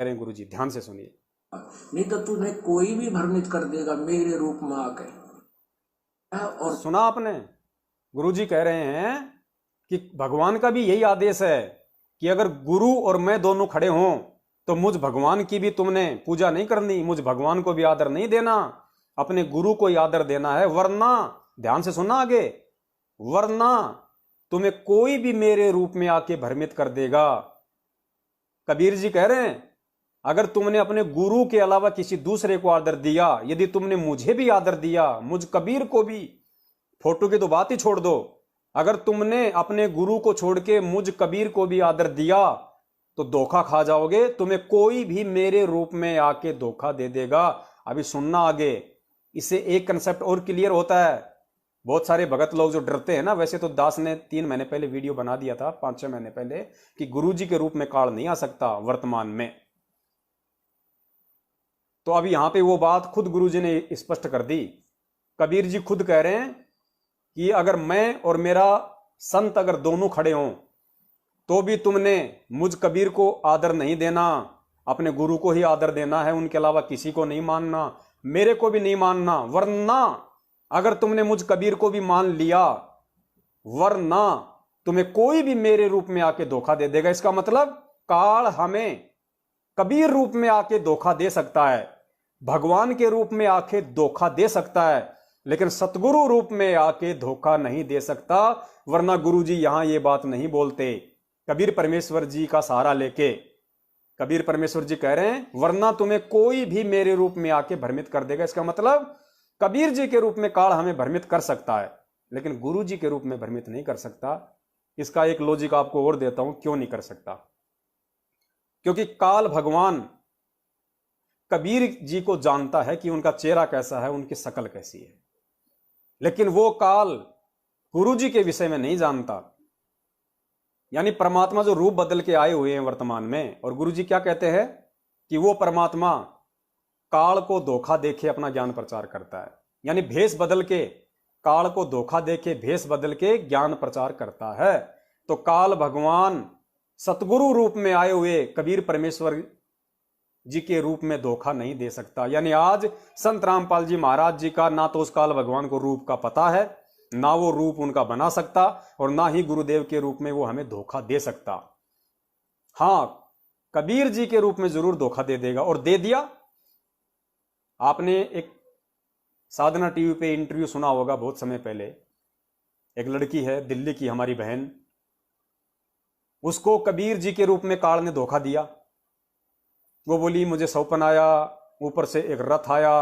रहे हैं गुरु जी, ध्यान से सुनिए। नहीं तो तुम्हें कोई भी भ्रमित कर देगा मेरे रूप में आके। और सुना आपने, गुरु जी कह रहे हैं कि भगवान का भी यही आदेश है कि अगर गुरु और मैं दोनों खड़े हों तो मुझ भगवान की भी तुमने पूजा नहीं करनी, मुझ भगवान को भी आदर नहीं देना, अपने गुरु को ही आदर देना है, वरना, ध्यान से सुनना आगे, वरना तुम्हें कोई भी मेरे रूप में आके भ्रमित कर देगा। कबीर जी कह रहे हैं अगर तुमने अपने गुरु के अलावा किसी दूसरे को आदर दिया, यदि तुमने मुझे भी आदर दिया, मुझ कबीर को भी, फोटो की तो बात ही छोड़ दो, अगर तुमने अपने गुरु को छोड़ के मुझ कबीर को भी आदर दिया तो धोखा खा जाओगे, तुम्हें कोई भी मेरे रूप में आके धोखा दे देगा। अभी सुनना आगे, इससे एक कंसेप्ट और क्लियर होता है। बहुत सारे भगत लोग जो डरते हैं ना, वैसे तो दास ने 3 महीने पहले वीडियो बना दिया था, 5-6 महीने पहले, कि गुरु जी के रूप में काल नहीं आ सकता वर्तमान में। तो अब यहां पे वो बात खुद गुरु जी ने स्पष्ट कर दी। कबीर जी खुद कह रहे हैं कि अगर मैं और मेरा संत अगर दोनों खड़े हों तो भी तुमने मुझ कबीर को आदर नहीं देना, अपने गुरु को ही आदर देना है, उनके अलावा किसी को नहीं मानना, मेरे को भी नहीं मानना, वरना अगर तुमने मुझ कबीर को भी मान लिया, वरना तुम्हें कोई भी मेरे रूप में आके धोखा दे देगा। इसका मतलब काल हमें कबीर रूप में आके धोखा दे सकता है, भगवान के रूप में आके धोखा दे सकता है, लेकिन सतगुरु रूप में आके धोखा नहीं दे सकता। वरना गुरु जी यहां ये बात नहीं बोलते। कबीर परमेश्वर जी का सहारा लेके कबीर परमेश्वर जी कह रहे हैं वरना तुम्हें कोई भी मेरे रूप में आके भ्रमित कर देगा। इसका मतलब कबीर जी के रूप में काल हमें भ्रमित कर सकता है, लेकिन गुरु जी के रूप में भ्रमित नहीं कर सकता। इसका एक लॉजिक आपको और देता हूं क्यों नहीं कर सकता। क्योंकि काल भगवान कबीर जी को जानता है कि उनका चेहरा कैसा है, उनकी शक्ल कैसी है, लेकिन वो काल गुरु जी के विषय में नहीं जानता। यानी परमात्मा जो रूप बदल के आए हुए हैं वर्तमान में, और गुरु जी क्या कहते हैं कि वो परमात्मा काल को धोखा देके अपना ज्ञान प्रचार करता है। यानी भेष बदल के, काल को धोखा देके भेष बदल के ज्ञान प्रचार करता है। तो काल भगवान सतगुरु रूप में आए हुए कबीर परमेश्वर जी के रूप में धोखा नहीं दे सकता। यानी आज संत रामपाल जी महाराज जी का ना तो उस काल भगवान को रूप का पता है, ना वो रूप उनका बना सकता, और ना ही गुरुदेव के रूप में वो हमें धोखा दे सकता। हां, कबीर जी के रूप में जरूर धोखा दे देगा, और दे दिया। आपने एक साधना टीवी पे इंटरव्यू सुना होगा बहुत समय पहले, एक लड़की है दिल्ली की, हमारी बहन, उसको कबीर जी के रूप में काल ने धोखा दिया। वो बोली मुझे सौपन आया, ऊपर से एक रथ आया,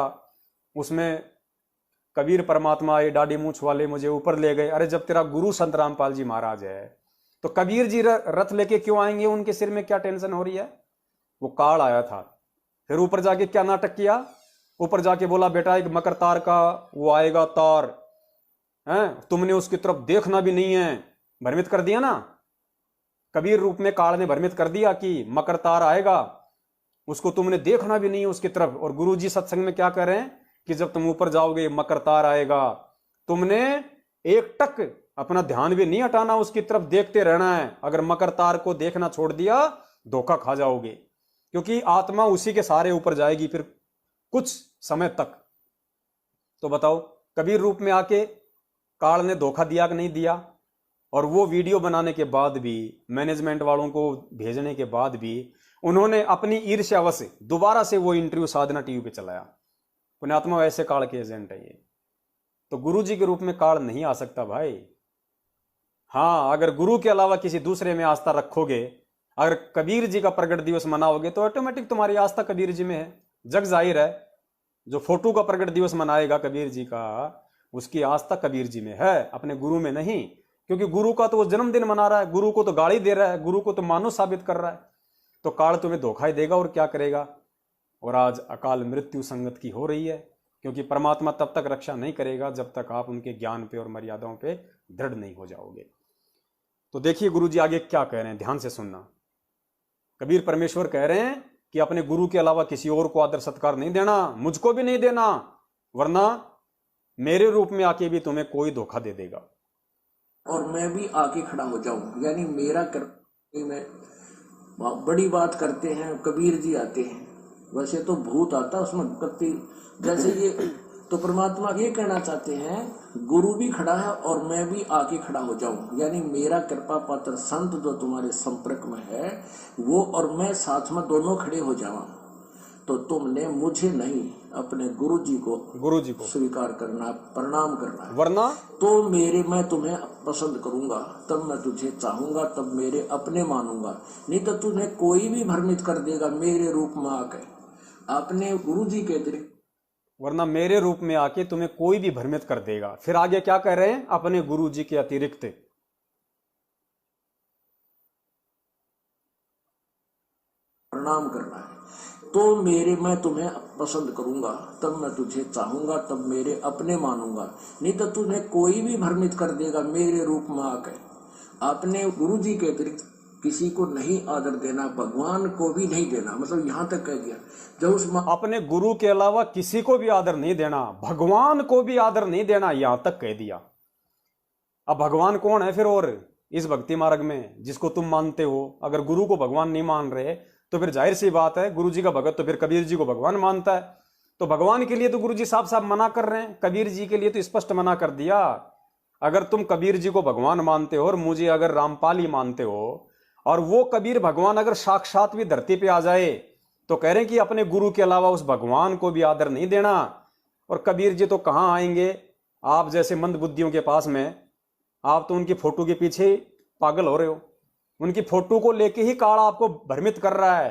उसमें कबीर परमात्मा आए, डाडी मूछ वाले, मुझे ऊपर ले गए। अरे जब तेरा गुरु संत रामपाल जी महाराज है तो कबीर जी रथ लेके क्यों आएंगे, उनके सिर में क्या टेंशन हो रही है। वो काल आया था। फिर ऊपर जाके क्या नाटक किया, ऊपर जाके बोला बेटा एक मकर तार का वो आएगा तार है, तुमने उसकी तरफ देखना भी नहीं है। भ्रमित कर दिया ना, कबीर रूप में काल ने भ्रमित कर दिया कि मकर तार आएगा, उसको तुमने देखना भी नहीं है उसकी तरफ। और गुरु जी सत्संग में क्या कह रहे हैं कि जब तुम ऊपर जाओगे मकर तार आएगा, तुमने एक टक अपना ध्यान भी नहीं हटाना, उसकी तरफ देखते रहना है। अगर मकर तार को देखना छोड़ दिया धोखा खा जाओगे, क्योंकि आत्मा उसी के सहारे ऊपर जाएगी फिर कुछ समय तक। तो बताओ कबीर रूप में आके काल ने धोखा दिया कि नहीं दिया। और वो वीडियो बनाने के बाद भी, मैनेजमेंट वालों को भेजने के बाद भी, उन्होंने अपनी ईर्ष्यावश दोबारा से वो इंटरव्यू साधना टीवी पे चलाया। पुण्यात्मा वैसे काल के एजेंट है ये। तो गुरु जी के रूप में काल नहीं आ सकता भाई। हाँ, अगर गुरु के अलावा किसी दूसरे में आस्था रखोगे, अगर कबीर जी का प्रगट दिवस मनाओगे तो ऑटोमेटिक तुम्हारी आस्था कबीर जी में है। जग जाहिर है, जो फोटो का प्रगट दिवस मनाएगा कबीर जी का, उसकी आस्था कबीर जी में है, अपने गुरु में नहीं। क्योंकि गुरु का तो वो जन्मदिन मना रहा है, गुरु को तो गाली दे रहा है, गुरु को तो मानो साबित कर रहा है। तो काल तुम्हें धोखा ही देगा और क्या करेगा। और आज अकाल मृत्यु संगत की हो रही है, क्योंकि परमात्मा तब तक रक्षा नहीं करेगा जब तक आप उनके ज्ञान पे और मर्यादाओं पे दृढ़ नहीं हो जाओगे। तो देखिए गुरु जी आगे क्या कह रहे हैं, ध्यान से सुनना। कबीर परमेश्वर कह रहे हैं कि अपने गुरु के अलावा किसी और को आदर सत्कार नहीं देना, मुझको भी नहीं देना, वरना मेरे रूप में आके भी तुम्हें कोई धोखा दे देगा। और मैं भी आके खड़ा हो जाऊं, यानी मेरा कर बड़ी बात करते हैं, कबीर जी आते हैं, वैसे तो भूत आता उसमें कत्ती जैसे ये। तो परमात्मा ये कहना चाहते हैं, गुरु भी खड़ा है और मैं भी आके खड़ा हो जाऊं, यानी मेरा कृपा पात्र संत जो तुम्हारे संपर्क में है वो और मैं साथ में दोनों खड़े हो जावा। तो तुमने मुझे नहीं, अपने गुरु जी को स्वीकार करना, प्रणाम करना है। वरना तो मेरे मैं तुम्हें पसंद करूंगा, तब मैं तुझे चाहूंगा, तब मेरे अपने मानूंगा। नहीं तो तुम्हें कोई भी भ्रमित कर देगा मेरे रूप में आकर, अपने गुरु जी के अतिरिक्त। वरना मेरे रूप में आके तुम्हें कोई भी भ्रमित कर देगा। फिर आगे क्या कह रहे हैं, अपने गुरु जी के अतिरिक्त प्रणाम करना है। तो मेरे मैं तुम्हें पसंद करूंगा, तब मैं तुझे चाहूंगा, तब मेरे अपने मानूंगा। नहीं तो तुम्हें कोई भी भ्रमित कर देगा मेरे रूप में आकर, अपने गुरु जी के अतिरिक्त किसी को नहीं आदर देना, भगवान को भी नहीं देना। मतलब यहाँ तक कह दिया, जब उस अपने गुरु के अलावा किसी को भी आदर नहीं देना, भगवान को भी आदर नहीं देना, यहां तक कह दिया। अब भगवान कौन है फिर और इस भक्ति मार्ग में जिसको तुम मानते हो? अगर गुरु को भगवान नहीं मान रहे तो फिर जाहिर सी बात है, गुरु जी का भगत तो फिर कबीर जी को भगवान मानता है। तो भगवान के लिए तो गुरु जी साफ साफ मना कर रहे हैं, कबीर जी के लिए तो स्पष्ट मना कर दिया। अगर तुम कबीर जी को भगवान मानते हो और मुझे अगर रामपाल ही मानते हो, और वो कबीर भगवान अगर साक्षात भी धरती पे आ जाए, तो कह रहे हैं कि अपने गुरु के अलावा उस भगवान को भी आदर नहीं देना। और कबीर जी तो कहां आएंगे आप जैसे मंद बुद्धियों के पास में? आप तो उनकी फोटो के पीछे पागल हो रहे हो, उनकी फोटो को लेके ही काल आपको भ्रमित कर रहा है।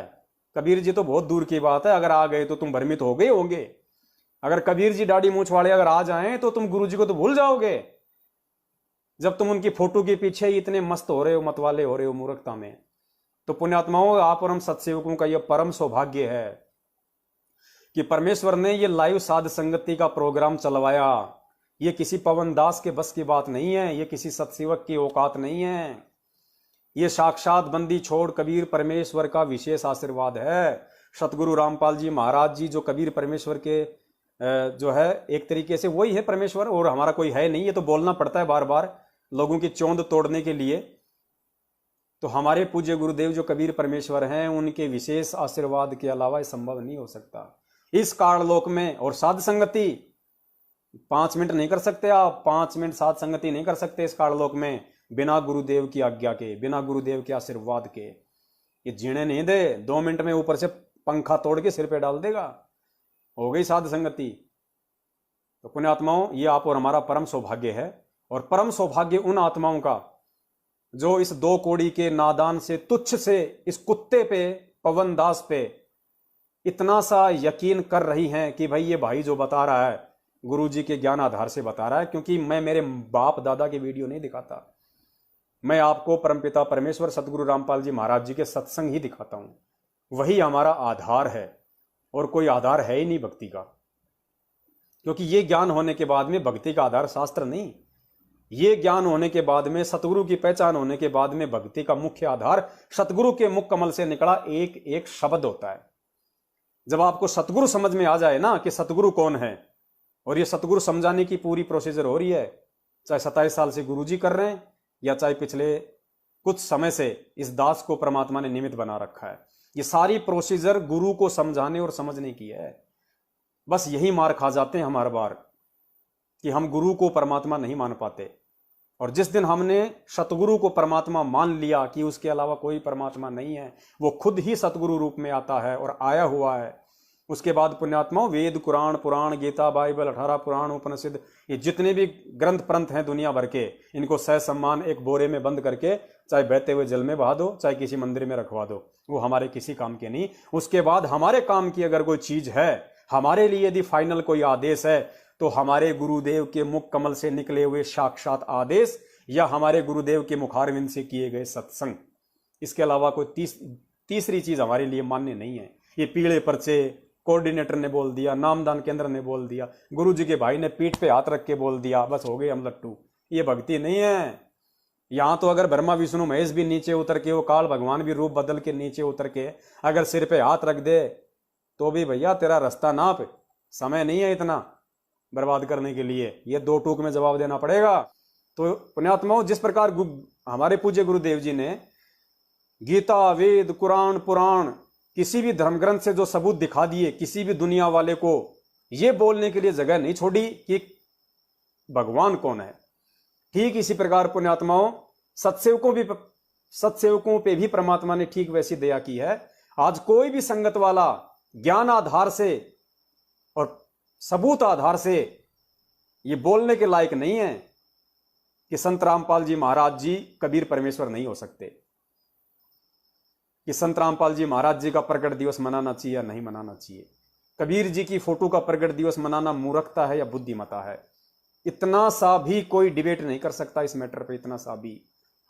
कबीर जी तो बहुत दूर की बात है, अगर आ गए तो तुम भ्रमित हो गए होंगे। अगर कबीर जी दाढ़ी मूछ वाले अगर आ जाएं तो तुम गुरु जी को तो भूल जाओगे, जब तुम उनकी फोटो के पीछे ही इतने मस्त हो रहे हो, मतवाले हो रहे हो मूर्खता में। तो पुण्यात्माओं, आप और हम सत्सेवकों का यह परम सौभाग्य है कि परमेश्वर ने यह लाइव साध संगति का प्रोग्राम चलवाया। ये किसी पवन दास के बस की बात नहीं है, ये किसी सत्सेवक की औकात नहीं है, ये साक्षात बंदी छोड़ कबीर परमेश्वर का विशेष आशीर्वाद है। सतगुरु रामपाल जी महाराज जी जो कबीर परमेश्वर के जो है एक तरीके से वही है परमेश्वर, और हमारा कोई है नहीं। ये तो बोलना पड़ता है बार बार लोगों की चौंध तोड़ने के लिए। तो हमारे पूज्य गुरुदेव जो कबीर परमेश्वर हैं, उनके विशेष आशीर्वाद के अलावा ये संभव नहीं हो सकता इस काललोक में। और साध संगति 5 मिनट नहीं कर सकते आप, 5 मिनट साध संगति नहीं कर सकते इस काललोक में बिना गुरुदेव की आज्ञा के, बिना गुरुदेव के आशीर्वाद के। ये जीने नहीं दे, 2 मिनट में ऊपर से पंखा तोड़ के सिर पे डाल देगा, हो गई साध संगति। तो पुण्यात्माओं, ये आप और हमारा परम सौभाग्य है। और परम सौभाग्य उन आत्माओं का जो इस 2 कौड़ी के नादान से, तुच्छ से, इस कुत्ते पे, पवन दास पे इतना सा यकीन कर रही हैं कि भाई ये भाई जो बता रहा है गुरु जी के ज्ञान आधार से बता रहा है। क्योंकि मैं मेरे बाप दादा के वीडियो नहीं दिखाता, मैं आपको परमपिता परमेश्वर सतगुरु रामपाल जी महाराज जी के सत्संग ही दिखाता हूं। वही हमारा आधार है, और कोई आधार है ही नहीं भक्ति का। क्योंकि ये ज्ञान होने के बाद में भक्ति का आधार शास्त्र नहीं, ये ज्ञान होने के बाद में, सतगुरु की पहचान होने के बाद में भक्ति का मुख्य आधार सतगुरु के मुख कमल से निकला एक एक शब्द होता है। जब आपको सतगुरु समझ में आ जाए ना कि सतगुरु कौन है, और ये सतगुरु समझाने की पूरी प्रोसीजर हो रही है, चाहे 27 साल से गुरु जी कर रहे हैं या चाहे पिछले कुछ समय से इस दास को परमात्मा ने निमित्त बना रखा है, ये सारी प्रोसीजर गुरु को समझाने और समझने की है। बस यही मार खा जाते हैं हम हर बार कि हम गुरु को परमात्मा नहीं मान पाते। और जिस दिन हमने सतगुरु को परमात्मा मान लिया कि उसके अलावा कोई परमात्मा नहीं है, वो खुद ही सतगुरु रूप में आता है और आया हुआ है, उसके बाद पुण्यात्माओं वेद, कुरान, पुराण, गीता, बाइबल, 18 पुराण, उपनिषद, ये जितने भी ग्रंथ पंथ हैं दुनिया भर के, इनको सह सम्मान एक बोरे में बंद करके चाहे बहते हुए जल में बहा दो, चाहे किसी मंदिर में रखवा दो, वो हमारे किसी काम के नहीं। उसके बाद हमारे काम की अगर कोई चीज है, हमारे लिए यदि फाइनल कोई आदेश है, तो हमारे गुरुदेव के मुख कमल से निकले हुए साक्षात आदेश या हमारे गुरुदेव के मुखारविंद से किए गए सत्संग, इसके अलावा कोई तीसरी चीज हमारे लिए मान्य नहीं है। ये पीले पर्चे कोऑर्डिनेटर ने बोल दिया, नामदान केंद्र ने बोल दिया, गुरु जी के भाई ने पीठ पे हाथ रख के बोल दिया, बस हो गए हम लट्टू, ये भक्ति नहीं है। यहां तो अगर ब्रह्मा विष्णु महेश भी नीचे उतर के, वो काल भगवान भी रूप बदल के नीचे उतर के अगर सिर पे हाथ रख दे, तो भी भैया तेरा रास्ता नाप, समय नहीं है इतना बर्बाद करने के लिए, ये 2 टूक में जवाब देना पड़ेगा। तो पुण्यात्माओं, जिस प्रकार हमारे पूज्य गुरुदेव जी ने गीता, वेद, कुरान, पुराण, किसी भी धर्म ग्रंथ से जो सबूत दिखा दिए, किसी भी दुनिया वाले को यह बोलने के लिए जगह नहीं छोड़ी कि भगवान कौन है। ठीक इसी प्रकार पुण्यात्माओं, सत्सेवकों पे भी परमात्मा ने ठीक वैसी दया की है। आज कोई भी संगत वाला ज्ञान आधार से और सबूत आधार से ये बोलने के लायक नहीं है कि संत रामपाल जी महाराज जी कबीर परमेश्वर नहीं हो सकते, कि संत रामपाल जी महाराज जी का प्रकट दिवस मनाना चाहिए या नहीं मनाना चाहिए, कबीर जी की फोटो का प्रकट दिवस मनाना मूर्खता है या बुद्धिमता है। इतना सा भी कोई डिबेट नहीं कर सकता इस मैटर पे, इतना सा भी।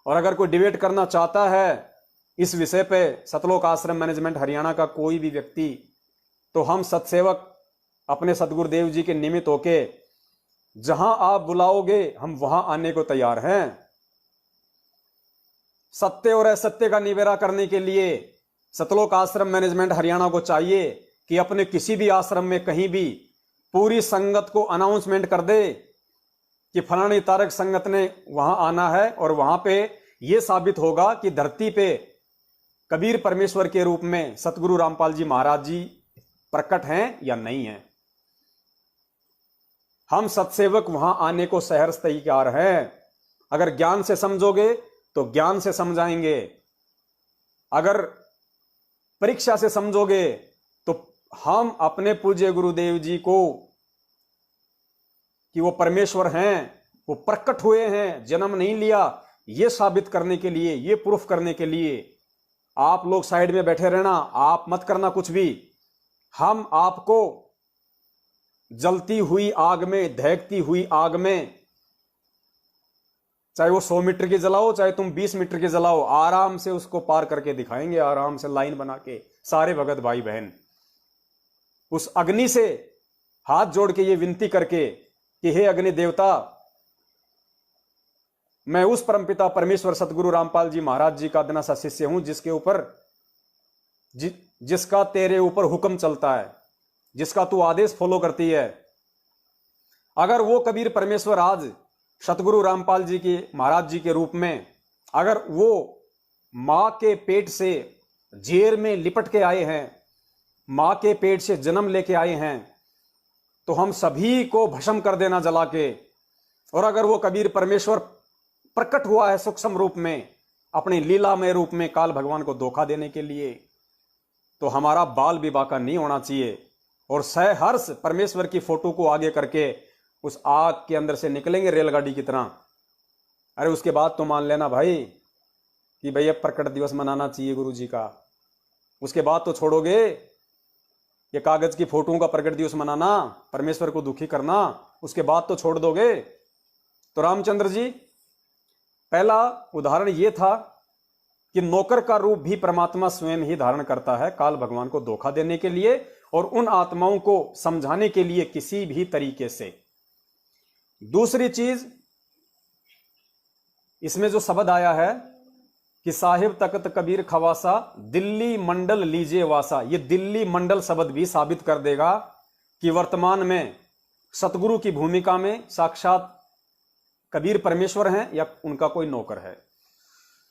और अगर कोई डिबेट करना चाहता है इस विषय पे, सतलोक आश्रम मैनेजमेंट हरियाणा का कोई भी व्यक्ति, तो हम सत्सेवक अपने सदगुरुदेव जी के निमित्त होके जहां आप बुलाओगे हम वहां आने को तैयार हैं। सत्य और असत्य का निवेरा करने के लिए सतलोक आश्रम मैनेजमेंट हरियाणा को चाहिए कि अपने किसी भी आश्रम में कहीं भी पूरी संगत को अनाउंसमेंट कर दे कि फलानी तारक संगत ने वहां आना है, और वहां पे यह साबित होगा कि धरती पे कबीर परमेश्वर के रूप में सतगुरु रामपाल जी महाराज जी प्रकट हैं या नहीं हैं। हम सत्सेवक वहां आने को सहर्ष तैयार हैं। अगर ज्ञान से समझोगे तो ज्ञान से समझाएंगे, अगर परीक्षा से समझोगे तो हम अपने पूज्य गुरुदेव जी को कि वो परमेश्वर हैं, वो प्रकट हुए हैं, जन्म नहीं लिया, ये साबित करने के लिए, ये प्रूफ करने के लिए आप लोग साइड में बैठे रहना, आप मत करना कुछ भी। हम आपको जलती हुई आग में, दहकती हुई आग में, चाहे वो 100 मीटर की जलाओ, चाहे तुम 20 मीटर की जलाओ, आराम से उसको पार करके दिखाएंगे, आराम से लाइन बना के सारे भगत भाई बहन। उस अग्नि से हाथ जोड़ के ये विनती करके कि हे अग्नि देवता, मैं उस परमपिता परमेश्वर सतगुरु रामपाल जी महाराज जी का दना सा शिष्य हूं, जिसके ऊपर जिसका तेरे ऊपर हुक्म चलता है, जिसका तू आदेश फॉलो करती है। अगर वो कबीर परमेश्वर आज सतगुरु रामपाल जी के महाराज जी के रूप में, अगर वो मां के पेट से जेर में लिपट के आए हैं, मां के पेट से जन्म लेके आए हैं, तो हम सभी को भस्म कर देना जला के। और अगर वो कबीर परमेश्वर प्रकट हुआ है सूक्ष्म रूप में, अपने लीलामय रूप में काल भगवान को धोखा देने के लिए, तो हमारा बाल भी बाका नहीं होना चाहिए। और सहर्ष परमेश्वर की फोटो को आगे करके उस आग के अंदर से निकलेंगे रेलगाड़ी की तरह। अरे उसके बाद तो मान लेना भाई कि भैया प्रकट दिवस मनाना चाहिए गुरु जी का। उसके बाद तो छोड़ोगे ये कागज की फोटोओं का प्रकट दिवस मनाना, परमेश्वर को दुखी करना, उसके बाद तो छोड़ दोगे। तो रामचंद्र जी, पहला उदाहरण यह था कि नौकर का रूप भी परमात्मा स्वयं ही धारण करता है काल भगवान को धोखा देने के लिए और उन आत्माओं को समझाने के लिए किसी भी तरीके से। दूसरी चीज, इसमें जो शब्द आया है कि साहिब तख्त कबीर खवासा दिल्ली मंडल लीजिए वासा, ये दिल्ली मंडल शब्द भी साबित कर देगा कि वर्तमान में सतगुरु की भूमिका में साक्षात कबीर परमेश्वर हैं या उनका कोई नौकर है।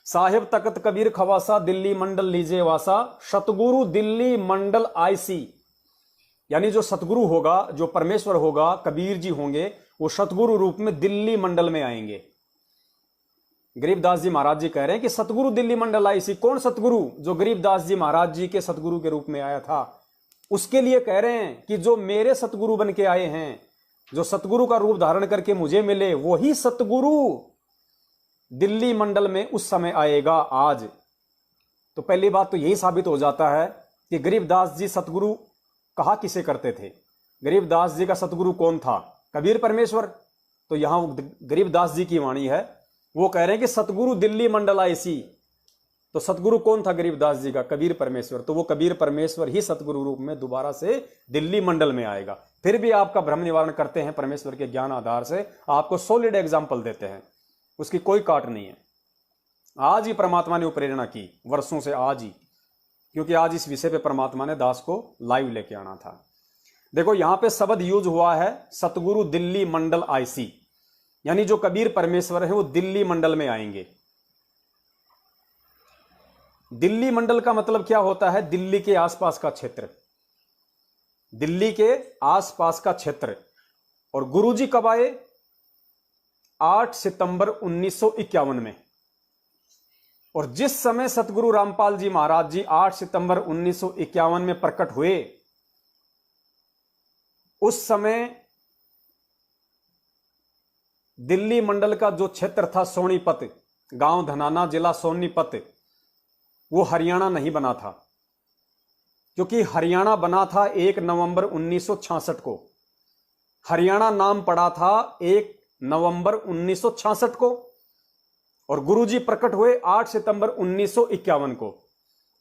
साहिब तख्त कबीर खवासा दिल्ली मंडल लीजिए वासा, सतगुरु दिल्ली मंडल आईसी, यानी जो सतगुरु होगा, जो परमेश्वर होगा, कबीर जी होंगे, वो सतगुरु रूप में दिल्ली मंडल में आएंगे। गरीबदास जी महाराज जी कह रहे हैं कि सतगुरु दिल्ली मंडल आईसी। कौन सतगुरु? जो गरीबदास जी महाराज जी के सतगुरु के रूप में आया था, उसके लिए कह रहे हैं कि जो मेरे सतगुरु बन के आए हैं, जो सतगुरु का रूप धारण करके मुझे मिले, वही सतगुरु दिल्ली मंडल में उस समय आएगा आज। तो पहली बात तो यही साबित हो जाता है कि गरीबदास जी सतगुरु कहा किसे करते थे। गरीबदास जी का सतगुरु कौन था? कबीर परमेश्वर। तो यहां गरीबदास जी की वाणी है, वो कह रहे हैं कि सतगुरु दिल्ली मंडल आईसी। तो सतगुरु कौन था गरीबदास जी का? कबीर परमेश्वर। तो वो कबीर परमेश्वर ही सतगुरु रूप में दोबारा से दिल्ली मंडल में आएगा। फिर भी आपका भ्रम निवारण करते हैं परमेश्वर के ज्ञान आधार से, आपको सॉलिड एग्जाम्पल देते हैं, उसकी कोई काट नहीं है। आज ही परमात्मा ने प्रेरणा की, वर्षों से आज ही, क्योंकि आज इस विषय पे परमात्मा ने दास को लाइव लेके आना था। देखो यहां पे शब्द यूज हुआ है सतगुरु दिल्ली मंडल आईसी, यानी जो कबीर परमेश्वर है वो दिल्ली मंडल में आएंगे। दिल्ली मंडल का मतलब क्या होता है? दिल्ली के आसपास का क्षेत्र, दिल्ली के आसपास का क्षेत्र। और गुरुजी कब आए? 8 सितंबर 1951 में। और जिस समय सतगुरु रामपाल जी महाराज जी 8 सितंबर 1951 में प्रकट हुए, उस समय दिल्ली मंडल का जो क्षेत्र था सोनीपत, गांव धनाना, जिला सोनीपत, वो हरियाणा नहीं बना था, क्योंकि हरियाणा बना था 1 नवंबर 1966 को। हरियाणा नाम पड़ा था 1 नवंबर 1966 को, और गुरुजी प्रकट हुए 8 सितंबर 1951 को।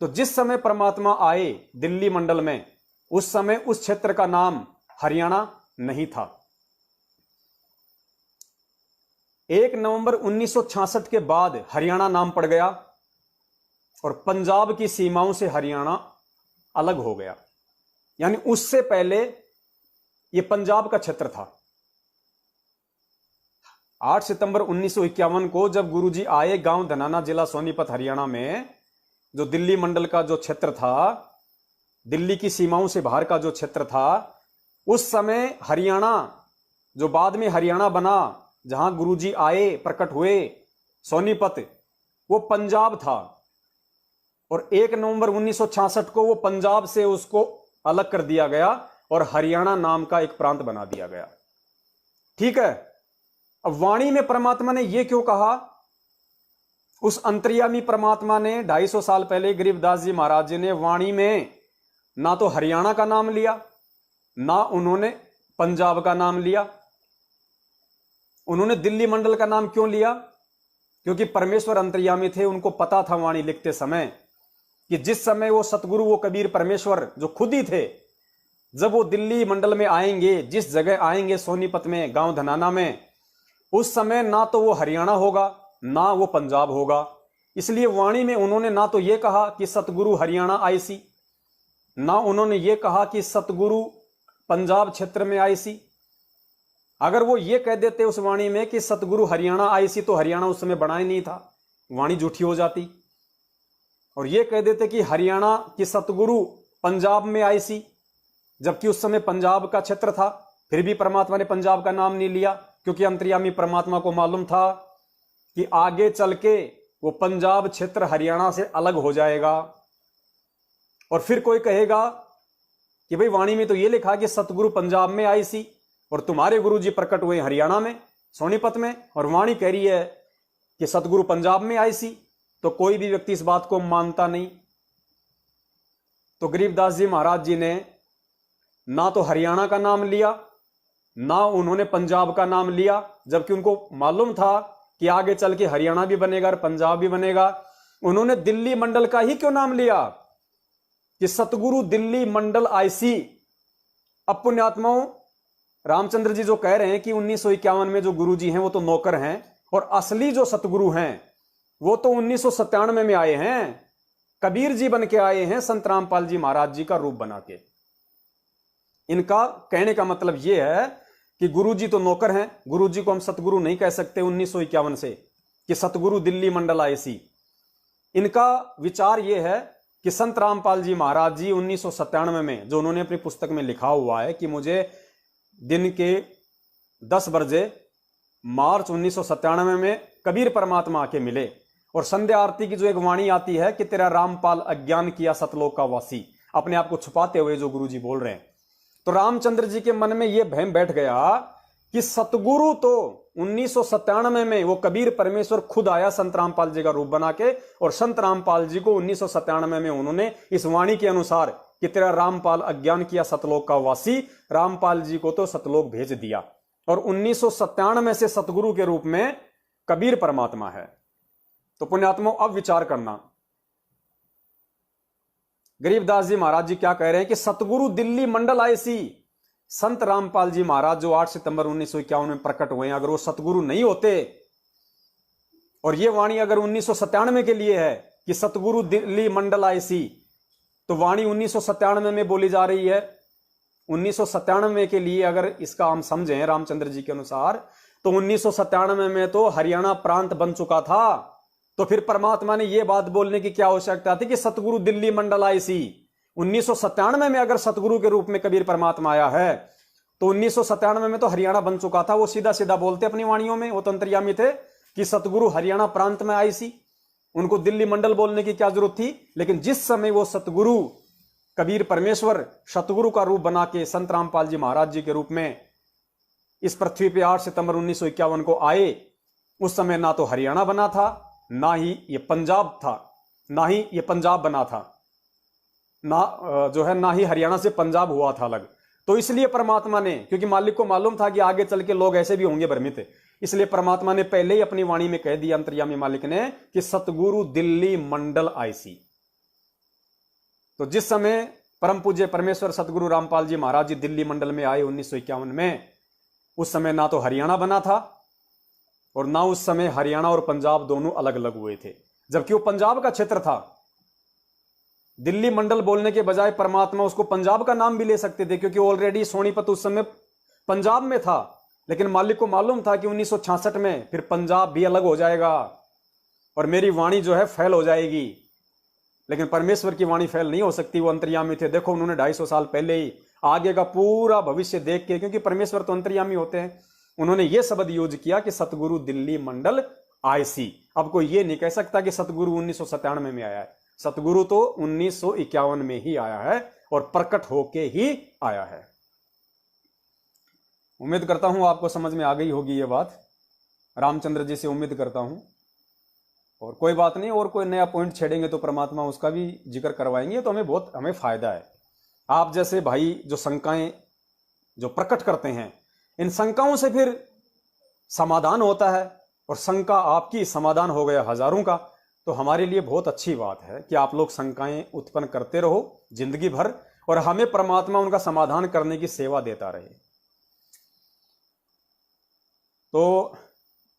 तो जिस समय परमात्मा आए दिल्ली मंडल में, उस समय उस क्षेत्र का नाम हरियाणा नहीं था। 1 नवंबर 1966 के बाद हरियाणा नाम पड़ गया, और पंजाब की सीमाओं से हरियाणा अलग हो गया। यानी उससे पहले यह पंजाब का क्षेत्र था। 8 सितंबर 1951 को जब गुरुजी आए गांव धनाना, जिला सोनीपत, हरियाणा में, जो दिल्ली मंडल का जो क्षेत्र था, दिल्ली की सीमाओं से बाहर का जो क्षेत्र था, उस समय हरियाणा, जो बाद में हरियाणा बना, जहां गुरुजी आए, प्रकट हुए, सोनीपत, वो पंजाब था। और 1 नवंबर 1966 को वो पंजाब से उसको अलग कर दिया गया और हरियाणा नाम का एक प्रांत बना दिया गया। ठीक है। अब वाणी में परमात्मा ने यह क्यों कहा? उस अंतर्यामी परमात्मा ने 250 साल पहले गरीबदास जी महाराज जी ने वाणी में ना तो हरियाणा का नाम लिया, ना उन्होंने पंजाब का नाम लिया। उन्होंने दिल्ली मंडल का नाम क्यों लिया? क्योंकि परमेश्वर अंतर्यामी थे, उनको पता था वाणी लिखते समय कि जिस समय वो सतगुरु, वो कबीर परमेश्वर जो खुद ही थे, जब वो दिल्ली मंडल में आएंगे, जिस जगह आएंगे सोनीपत में, गांव धनाना में, उस समय ना तो वो हरियाणा होगा, ना वो पंजाब होगा। इसलिए वाणी में उन्होंने ना तो ये कहा कि सतगुरु हरियाणा आईसी, ना उन्होंने ये कहा कि सतगुरु पंजाब क्षेत्र में आईसी। अगर वो ये कह देते उस वाणी में कि सतगुरु हरियाणा आईसी, तो हरियाणा उस समय बना ही नहीं था, वाणी झूठी हो जाती। और ये कह देते कि हरियाणा की सतगुरु पंजाब में आईसी, जबकि उस समय पंजाब का क्षेत्र था, फिर भी परमात्मा ने पंजाब का नाम नहीं लिया, क्योंकि अंतर्यामी परमात्मा को मालूम था कि आगे चल के वो पंजाब क्षेत्र हरियाणा से अलग हो जाएगा। और फिर कोई कहेगा कि भाई वाणी में तो ये लिखा कि सतगुरु पंजाब में आईसी, और तुम्हारे गुरुजी प्रकट हुए हरियाणा में, सोनीपत में, और वाणी कह रही है कि सतगुरु पंजाब में आईसी। तो कोई भी व्यक्ति इस बात को मानता नहीं। तो गरीबदास जी महाराज जी ने ना तो हरियाणा का नाम लिया, ना उन्होंने पंजाब का नाम लिया, जबकि उनको मालूम था कि आगे चल के हरियाणा भी बनेगा और पंजाब भी बनेगा। उन्होंने दिल्ली मंडल का ही क्यों नाम लिया कि सतगुरु दिल्ली मंडल आईसी। अब पुण्यात्माओं, रामचंद्र जी जो कह रहे हैं कि 1951 में जो गुरुजी हैं वो तो नौकर हैं, और असली जो सतगुरु हैं वो तो 1997 में आए हैं, कबीर जी बन के आए हैं, संत रामपाल जी महाराज जी का रूप बना के। इनका कहने का मतलब यह है कि गुरुजी तो नौकर हैं, गुरुजी को हम सतगुरु नहीं कह सकते 1951 से कि सतगुरु दिल्ली मंडल आईसी। इनका विचार यह है कि संत रामपाल जी महाराज जी 1997 में, जो उन्होंने अपनी पुस्तक में लिखा हुआ है कि मुझे दिन के 10 बजे मार्च 1997 में कबीर परमात्मा आके मिले, और संध्या आरती की जो एक वाणी आती है कि तेरा रामपाल अज्ञान किया सतलोक का वासी, अपने आप को छुपाते हुए जो गुरुजी बोल रहे हैं। तो रामचंद्र जी के मन में यह भ्रम बैठ गया कि सतगुरु तो 1997 में वो कबीर परमेश्वर खुद आया संत रामपाल जी का रूप बना के, और संत रामपाल जी को 1997 में उन्होंने इस वाणी के अनुसार कि तेरा रामपाल अज्ञान किया सतलोक का वासी, रामपाल जी को तो सतलोक भेज दिया, और 1997 से सतगुरु के रूप में कबीर परमात्मा है। तो पुण्यात्माओं, अब विचार करना, गरीबदास जी महाराज जी क्या कह रहे हैं कि सतगुरु दिल्ली मंडल आईसी, संत रामपाल जी महाराज जो 8 सितंबर 1951 में प्रकट हुए हैं, अगर वो सतगुरु नहीं होते, और ये वाणी अगर 1997 के लिए है कि सतगुरु दिल्ली मंडल आईसी, तो वाणी 1997 में बोली जा रही है। 1997 के लिए अगर इसका हम समझें रामचंद्र जी के अनुसार, तो 1997 में तो हरियाणा प्रांत बन चुका था, तो फिर परमात्मा ने यह बात बोलने की क्या आवश्यकता थी कि सतगुरु दिल्ली मंडल आईसी 1997 में अगर सतगुरु के रूप में कबीर परमात्मा आया है तो 1997 में तो हरियाणा बन चुका था। वो सीधा सीधा बोलते अपनी वाणियों में, वो तो अंतर्यामी थे कि सतगुरु हरियाणा प्रांत में आईसी, उनको दिल्ली मंडल बोलने की क्या जरूरत थी। लेकिन जिस समय वो सतगुरु कबीर परमेश्वर सतगुरु का रूप बना के संत रामपाल जी महाराज जी के रूप में इस पृथ्वी पे 8 सितंबर 1951 को आए, उस समय ना तो हरियाणा बना था, ना ही ये पंजाब था, ना ही ये पंजाब बना था, ना ही हरियाणा से पंजाब हुआ था अलग। तो इसलिए परमात्मा ने, क्योंकि मालिक को मालूम था कि आगे चल के लोग ऐसे भी होंगे भ्रमित, इसलिए परमात्मा ने पहले ही अपनी वाणी में कह दिया अंतर्यामी मालिक ने कि सतगुरु दिल्ली मंडल आईसी। तो जिस समय परम पूज्य परमेश्वर सतगुरु रामपाल जी महाराज जी दिल्ली मंडल में आए 1951 में, उस समय ना तो हरियाणा बना था और ना उस समय हरियाणा और पंजाब दोनों अलग अलग हुए थे, जबकि वो पंजाब का क्षेत्र था। दिल्ली मंडल बोलने के बजाय परमात्मा उसको पंजाब का नाम भी ले सकते थे, क्योंकि ऑलरेडी सोनीपत उस समय पंजाब में था। लेकिन मालिक को मालूम था कि 1966 में फिर पंजाब भी अलग हो जाएगा और मेरी वाणी जो है फैल हो जाएगी। लेकिन परमेश्वर की वाणी फैल नहीं हो सकती, वो अंतर्यामी थे। देखो उन्होंने 250 साल पहले ही आगे का पूरा भविष्य देख के, क्योंकि परमेश्वर तो अंतर्यामी होते हैं, उन्होंने ये शब्द यूज किया कि सतगुरु दिल्ली मंडल आईसी। अब कोई ये नहीं कह सकता कि सतगुरु 1997 में आया है। सतगुरु तो 1951 में ही आया है और प्रकट होके ही आया है। उम्मीद करता हूं आपको समझ में आ गई होगी ये बात, रामचंद्र जी से उम्मीद करता हूं। और कोई बात नहीं, और कोई नया पॉइंट छेड़ेंगे तो परमात्मा उसका भी जिक्र करवाएंगे, तो हमें फायदा है। आप जैसे भाई जो शंकाएं जो प्रकट करते हैं, इन शंकाओं से फिर समाधान होता है, और शंका आपकी समाधान हो गया हजारों का। तो हमारे लिए बहुत अच्छी बात है कि आप लोग शंकाएं उत्पन्न करते रहो जिंदगी भर, और हमें परमात्मा उनका समाधान करने की सेवा देता रहे। तो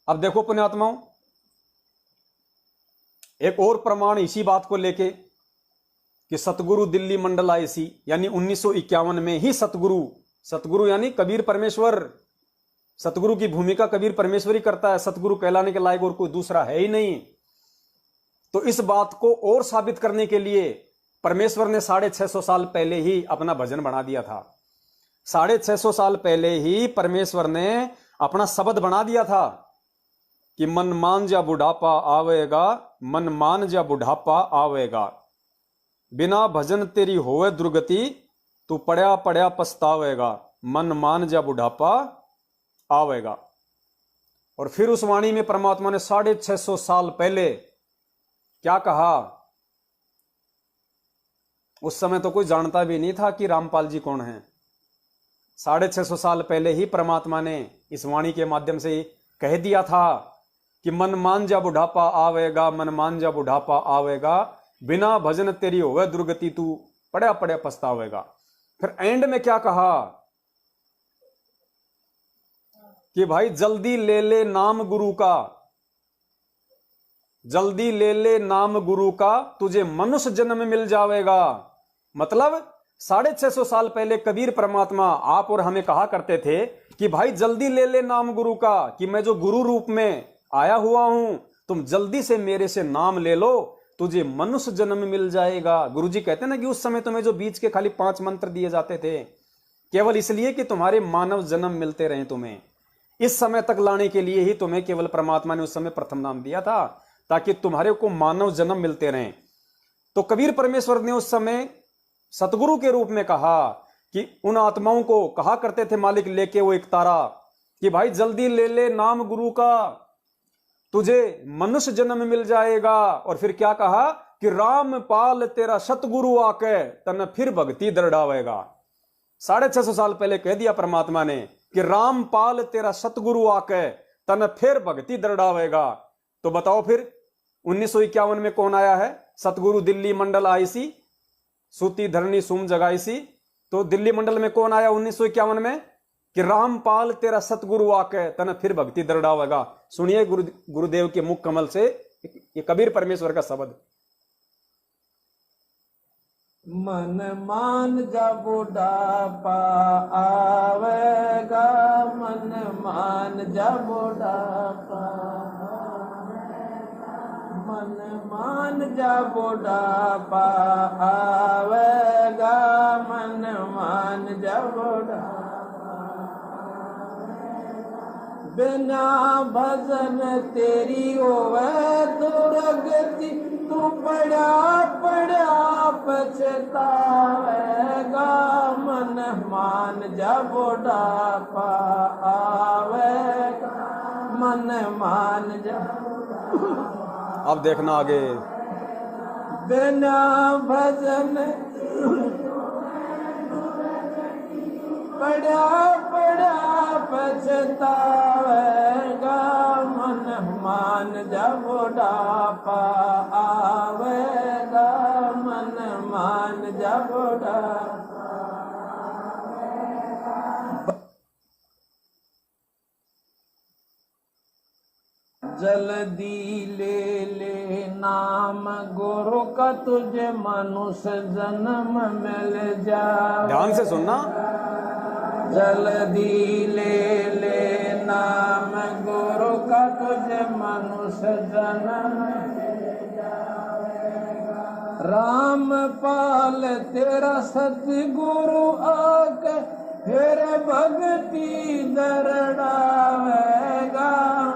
अब देखो पुण्यात्माओं, एक और प्रमाण इसी बात को लेके कि सतगुरु दिल्ली मंडल आईसी, यानी 1951 में ही सतगुरु यानी कबीर परमेश्वर, सतगुरु की भूमिका कबीर परमेश्वर ही करता है। सतगुरु कहलाने के लायक और कोई दूसरा है ही नहीं। तो इस बात को और साबित करने के लिए परमेश्वर ने 650 साल पहले ही अपना भजन बना दिया था। 650 साल पहले ही परमेश्वर ने अपना शब्द बना दिया था कि मन मान जा बुढ़ापा आवेगा, मन मान जा बुढ़ापा आवेगा, बिना भजन तेरी होवे दुर्गति, तू पड़या पड़या पछतावेगा, मन मान जा बुढ़ापा आवेगा। और फिर उस वाणी में परमात्मा ने 650 साल पहले क्या कहा? उस समय तो कोई जानता भी नहीं था कि रामपाल जी कौन है। 650 साल पहले ही परमात्मा ने इस वाणी के माध्यम से कह दिया था कि मन मान जा बुढ़ापा आवेगा, मन मान जा बुढ़ापा आवेगा, बिना भजन तेरी होवे दुर्गति, तू पड़या पड़या पछतावेगा। फिर एंड में क्या कहा कि भाई जल्दी ले ले नाम गुरु का, जल्दी ले ले नाम गुरु का, तुझे मनुष्य जन्म मिल जावेगा। मतलब 650 साल पहले कबीर परमात्मा आप और हमें कहा करते थे कि भाई जल्दी ले ले नाम गुरु का, कि मैं जो गुरु रूप में आया हुआ हूं, तुम जल्दी से मेरे से नाम ले लो, तुझे मनुष्य जन्म मिल जाएगा। गुरु जी कहते ना कि उस समय तुम्हें जो बीच के खाली 5 मंत्र दिए जाते थे, केवल इसलिए कि तुम्हारे मानव जन्म मिलते रहे। तुम्हें इस समय तक लाने के लिए ही तुम्हें केवल परमात्मा ने उस समय प्रथम नाम दिया था, ताकि तुम्हारे को मानव जन्म मिलते रहे। तो कबीर परमेश्वर ने उस समय सतगुरु के रूप में कहा कि उन आत्माओं को कहा करते थे मालिक लेके वो एक तारा, कि भाई जल्दी ले ले नाम गुरु का, तुझे मनुष्य जन्म मिल जाएगा। और फिर क्या कहा कि रामपाल तेरा सतगुरु आके तन फिर भक्ति दरड़ावेगा। 650 साल पहले कह दिया परमात्मा ने कि रामपाल तेरा सतगुरु आके तन फिर भक्ति दरड़ावेगा। तो बताओ फिर 1951 में कौन आया है? सतगुरु दिल्ली मंडल आईसी, सूती धरनी सुम जगाईसी। तो दिल्ली मंडल में कौन आया 1951 में? कि रामपाल तेरा सतगुरु आके तन फिर भक्ति दरड़ावेगा। सुनिए गुरुदेव के मुख कमल से ये कबीर परमेश्वर का शब्द। मन मान जा बुढ़ापा आवेगा, मन मान जा बुढ़ापा, मन मान जा बुढ़ापा आवेगा, मन मान जा बुढ़ापा। बिना भजन तेरी होवे दुर्गति, तू पड़ा पड़ा पछतावेगा, मन मान जा बुढ़ापा आवेगा, मन मान जा। अब देखना आगे। बिना भजन पड़ा पड़ा पछतावेगा, मन मान जा बुढ़ापा आवेगा, मन मान जा बुढ़ापा। जल्दी ले ले नाम गुरु का, तुझे मनुष्य जन्म मिल जाए। ध्यान से सुनना। जल्दी ले ले नाम गुरु का, तुझे मनुष्य जन्म मिल जाएगा। रामपाल तेरा सतगुरु आके फिर भक्ति दरड़ावेगा,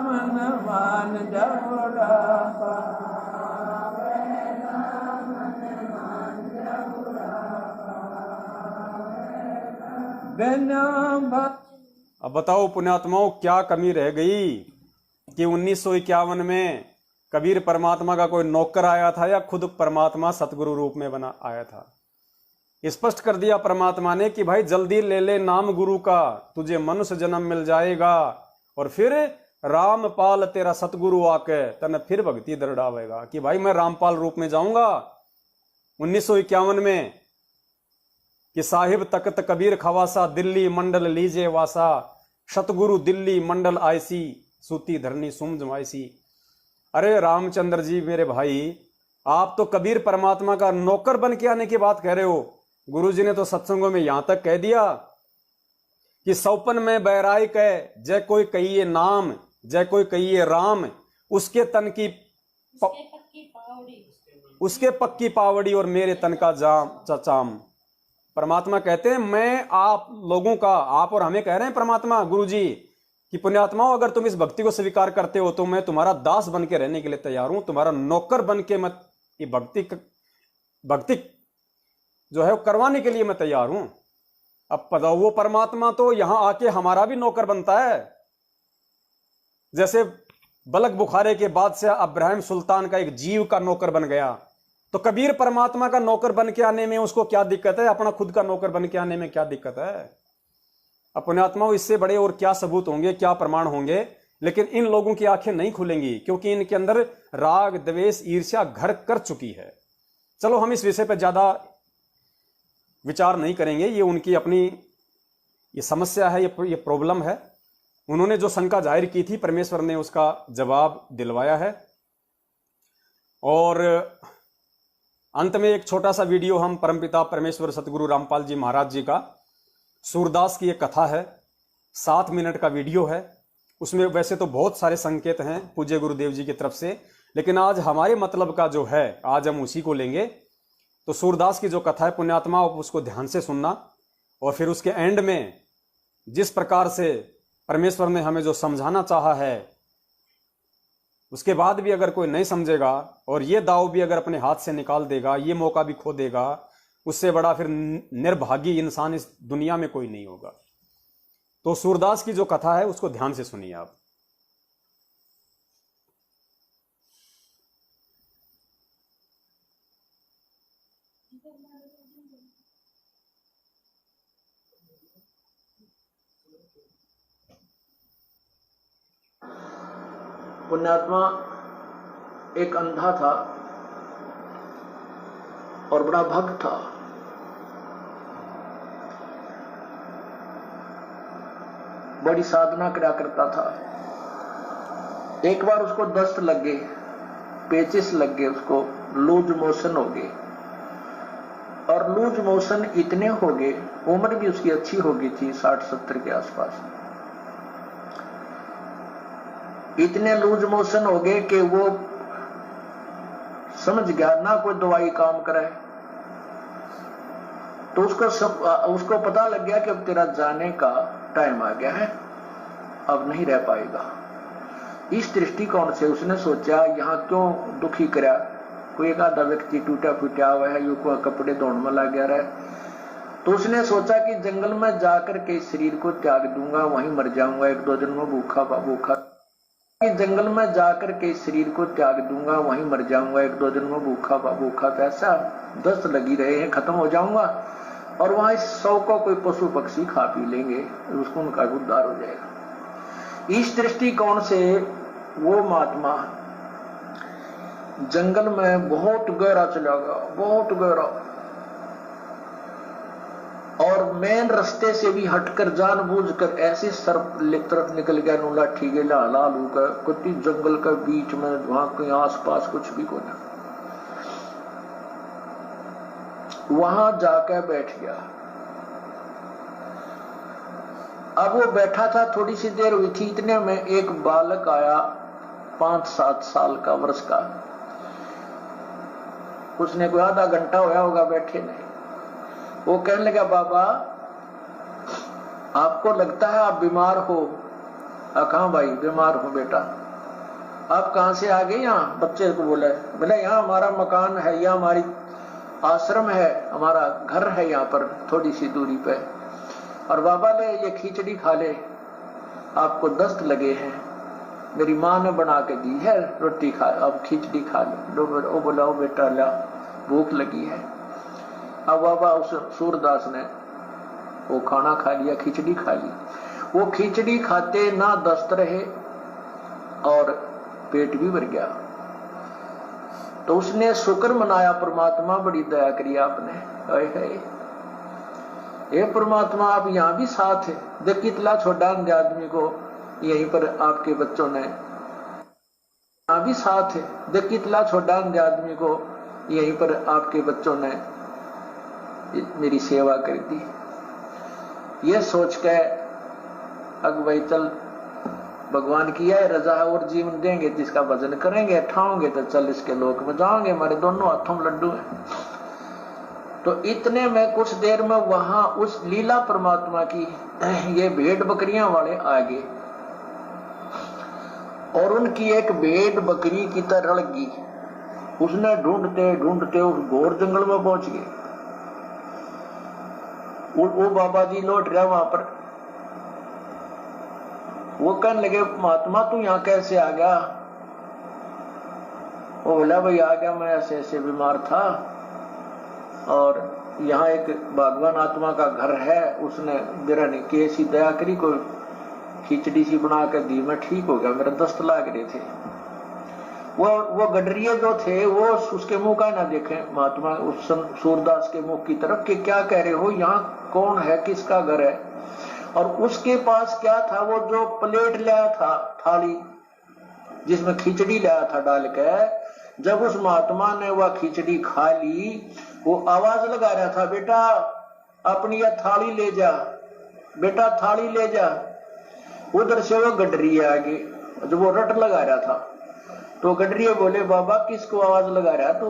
मन मान जा बुढ़ापा। अब बताओ पुण्यात्माओं, क्या कमी रह गई कि 1951 में कबीर परमात्मा का कोई नौकर आया था या खुद परमात्मा सतगुरु रूप में बना आया था। स्पष्ट कर दिया परमात्मा ने कि भाई जल्दी ले ले नाम गुरु का, तुझे मनुष्य जन्म मिल जाएगा, और फिर रामपाल तेरा सतगुरु आके तने फिर भक्ति दरड़ावेगा। कि भाई मैं रामपाल रूप में जाऊंगा 1951 में कि साहिब तख्त कबीर खवासा, दिल्ली मंडल लीजे वासा, सतगुरु दिल्ली मंडल आयसी, सूती धरनी सुम जमायसी। अरे रामचंद्र जी मेरे भाई, आप तो कबीर परमात्मा का नौकर बन के आने की बात कह रहे हो। गुरुजी ने तो सत्संगों में यहां तक कह दिया कि सौपन में बैराई कह, जय कोई कहिए नाम, जय कोई कहिए राम, उसके तन की उसके पक्की पावड़ी और मेरे तन का जाम चचाम। परमात्मा कहते हैं मैं आप लोगों का, आप और हमें कह रहे हैं परमात्मा गुरुजी कि पुण्यात्माओं, अगर तुम इस भक्ति को स्वीकार करते हो तो मैं तुम्हारा दास बन के रहने के लिए तैयार हूं, तुम्हारा नौकर बन के मैं ये भक्ति जो है वो करवाने के लिए मैं तैयार हूं। अब पता, वो परमात्मा तो यहां आके हमारा भी नौकर बनता है। जैसे बलक बुखारे के बादशाह अब्राहिम सुल्तान का एक जीव का नौकर बन गया, तो कबीर परमात्मा का नौकर बन के आने में उसको क्या दिक्कत है? अपना खुद का नौकर बन के आने में क्या दिक्कत है? अपने आत्माओं, इससे बड़े और क्या सबूत होंगे, क्या प्रमाण होंगे? लेकिन इन लोगों की आंखें नहीं खुलेंगी क्योंकि इनके अंदर राग द्वेष ईर्ष्या घर कर चुकी है। चलो हम इस विषय पर ज्यादा विचार नहीं करेंगे, ये उनकी अपनी ये समस्या है, ये प्रॉब्लम है। उन्होंने जो शंका जाहिर की थी परमेश्वर ने उसका जवाब दिलवाया है। और अंत में एक छोटा सा वीडियो हम परमपिता परमेश्वर सतगुरु रामपाल जी महाराज जी का, सूरदास की एक कथा है, 7 मिनट का वीडियो है। उसमें वैसे तो बहुत सारे संकेत हैं पूज्य गुरुदेव जी की तरफ से, लेकिन आज हमारे मतलब का जो है आज हम उसी को लेंगे। तो सूरदास की जो कथा है पुण्यात्मा, आप उसको ध्यान से सुनना, और फिर उसके एंड में जिस प्रकार से परमेश्वर ने हमें जो समझाना चाहा है, उसके बाद भी अगर कोई नहीं समझेगा और ये दाव भी अगर अपने हाथ से निकाल देगा, ये मौका भी खो देगा, उससे बड़ा फिर निर्भागी इंसान इस दुनिया में कोई नहीं होगा। तो सूरदास की जो कथा है उसको ध्यान से सुनिए आप। पुण्यात्मा एक अंधा था और बड़ा भक्त था। बड़ी साधना करा करता था। एक बार उसको दस्त लग गए, पेचिस लग गए, उसको लूज मोशन हो गए, और लूज मोशन इतने हो गए, उम्र भी उसकी अच्छी हो गई थी 60-70 के आसपास, इतने लूज मोशन हो गए कि वो समझ गया ना कोई दवाई काम करे। तो उसको पता लग गया कि अब तेरा जाने का टाइम आ गया है, अब नहीं रह पाएगा। इस दृष्टिकोण से उसने सोचा यहाँ क्यों दुखी करा, कोई एक आधा व्यक्ति टूटा फूटा हुआ है, यू को कपड़े धोने में लग गया रहे। तो उसने सोचा कि जंगल में जाकर के शरीर को त्याग दूंगा, वहीं मर जाऊंगा, एक दो दिन में भूखा जंगल में जाकर के शरीर को त्याग दूंगा, वहीं मर जाऊंगा, एक दो दिन में भूखा पैसा दस्त लगी रहे हैं, खत्म हो जाऊंगा, और वहां 100 को कोई पशु पक्षी खा पी लेंगे, उसको उनका उद्धार हो जाएगा। इस दृष्टिकोण से वो महात्मा जंगल में बहुत गहरा चला गया, बहुत गहरा, और मेन रास्ते से भी हटकर जानबूझकर ऐसे सर्प तरफ निकल गया, नो लाठी के लालू का कुत्ती जंगल का बीच में, वहां कहीं आसपास कुछ भी को ना, वहां जाकर बैठ गया। अब वो बैठा था, थोड़ी सी देर हुई थी, इतने में एक बालक आया 5-7 साल का, वर्ष का। उसने कोई आधा घंटा होया होगा बैठे नहीं। वो कहने लगा, बाबा आपको लगता है आप बीमार हो? कहाँ भाई बीमार हो बेटा, आप कहां से आ गए? यहाँ बच्चे को बोला यहाँ हमारा मकान है, यह हमारी आश्रम है, हमारा घर है यहाँ पर थोड़ी सी दूरी पे, और बाबा ले ये खिचड़ी खा ले, आपको दस्त लगे हैं, मेरी माँ ने बना के दी है, रोटी खा, अब खिचड़ी खा ले। वो बोला, ओ बेटा ला, भूख लगी है। अब बाबा उस सूरदास ने वो खाना खा लिया, खिचड़ी खा ली। वो खिचड़ी खाते ना दस्त रहे और पेट भी भर गया। तो उसने शुक्र मनाया, परमात्मा बड़ी दया करी आपने, हे परमात्मा आप यहाँ भी साथ है, देख कितना छोटा आदमी को यहीं पर आपके बच्चों ने, यहाँ भी साथ है, देख कितना छोटा आदमी को यहीं पर आपके बच्चों ने मेरी सेवा कर दी। ये सोच के भाई चल भगवान की है रजा है और जीवन देंगे, जिसका भजन करेंगे ठाओगे तो चल इसके लोक में जाओगे, हमारे दोनों हाथों में लड्डू हैं। तो इतने में कुछ देर में वहां उस लीला परमात्मा की ये भेड़ बकरियां वाले आ गए, और उनकी एक भेड़ बकरी की तरह लगी। उसने ढूंढते ढूंढते उस घोर जंगल में पहुंच गए। वो बाबा जी लौट रहा वहां पर। वो कहने लगे, महात्मा तू यहाँ कैसे आ गया? वो बोला, भाई आ गया, मैं ऐसे ऐसे बीमार था, और यहाँ एक भगवान आत्मा का घर है, उसने मेरा ने कैसी दया करी, कोई खिचड़ी सी बना कर दी, मैं ठीक हो गया, मेरा दस्त लाग रहे थे। वो गडरिये जो थे वो उसके मुंह का ना देखे महात्मा, उस सूरदास के मुंह की तरफ कि क्या कह रहे हो, यहाँ कौन है, किसका घर है? और उसके पास क्या था, वो जो प्लेट लाया था, थाली जिसमें खिचड़ी लाया था डाल के, जब उस महात्मा ने वह खिचड़ी खा ली, वो आवाज लगा रहा था, बेटा अपनी यह थाली ले जा, बेटा थाली ले जा। उधर से वो गडरिये आगे, जब वो रट लगा रहा था, तो गडरिये बोले, बाबा किसको आवाज लगा रहा तू?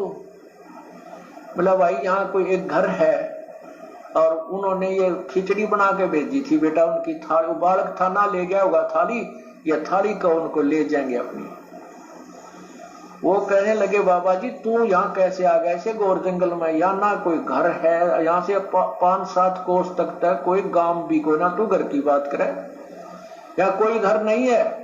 बोला, भाई यहाँ कोई एक घर है और उन्होंने ये खिचड़ी बना के भेजी थी, बेटा उनकी थाली, वो बालक था ना ले गया होगा थाली, या थाली को उनको ले जाएंगे अपनी। वो कहने लगे, बाबा जी तू यहाँ कैसे आ गया ऐसे घोर जंगल में? यहाँ ना कोई घर है, यहाँ से 5-7 कोस तक कोई गांव भी कोई ना, तू घर की बात करे, यहाँ कोई घर नहीं है,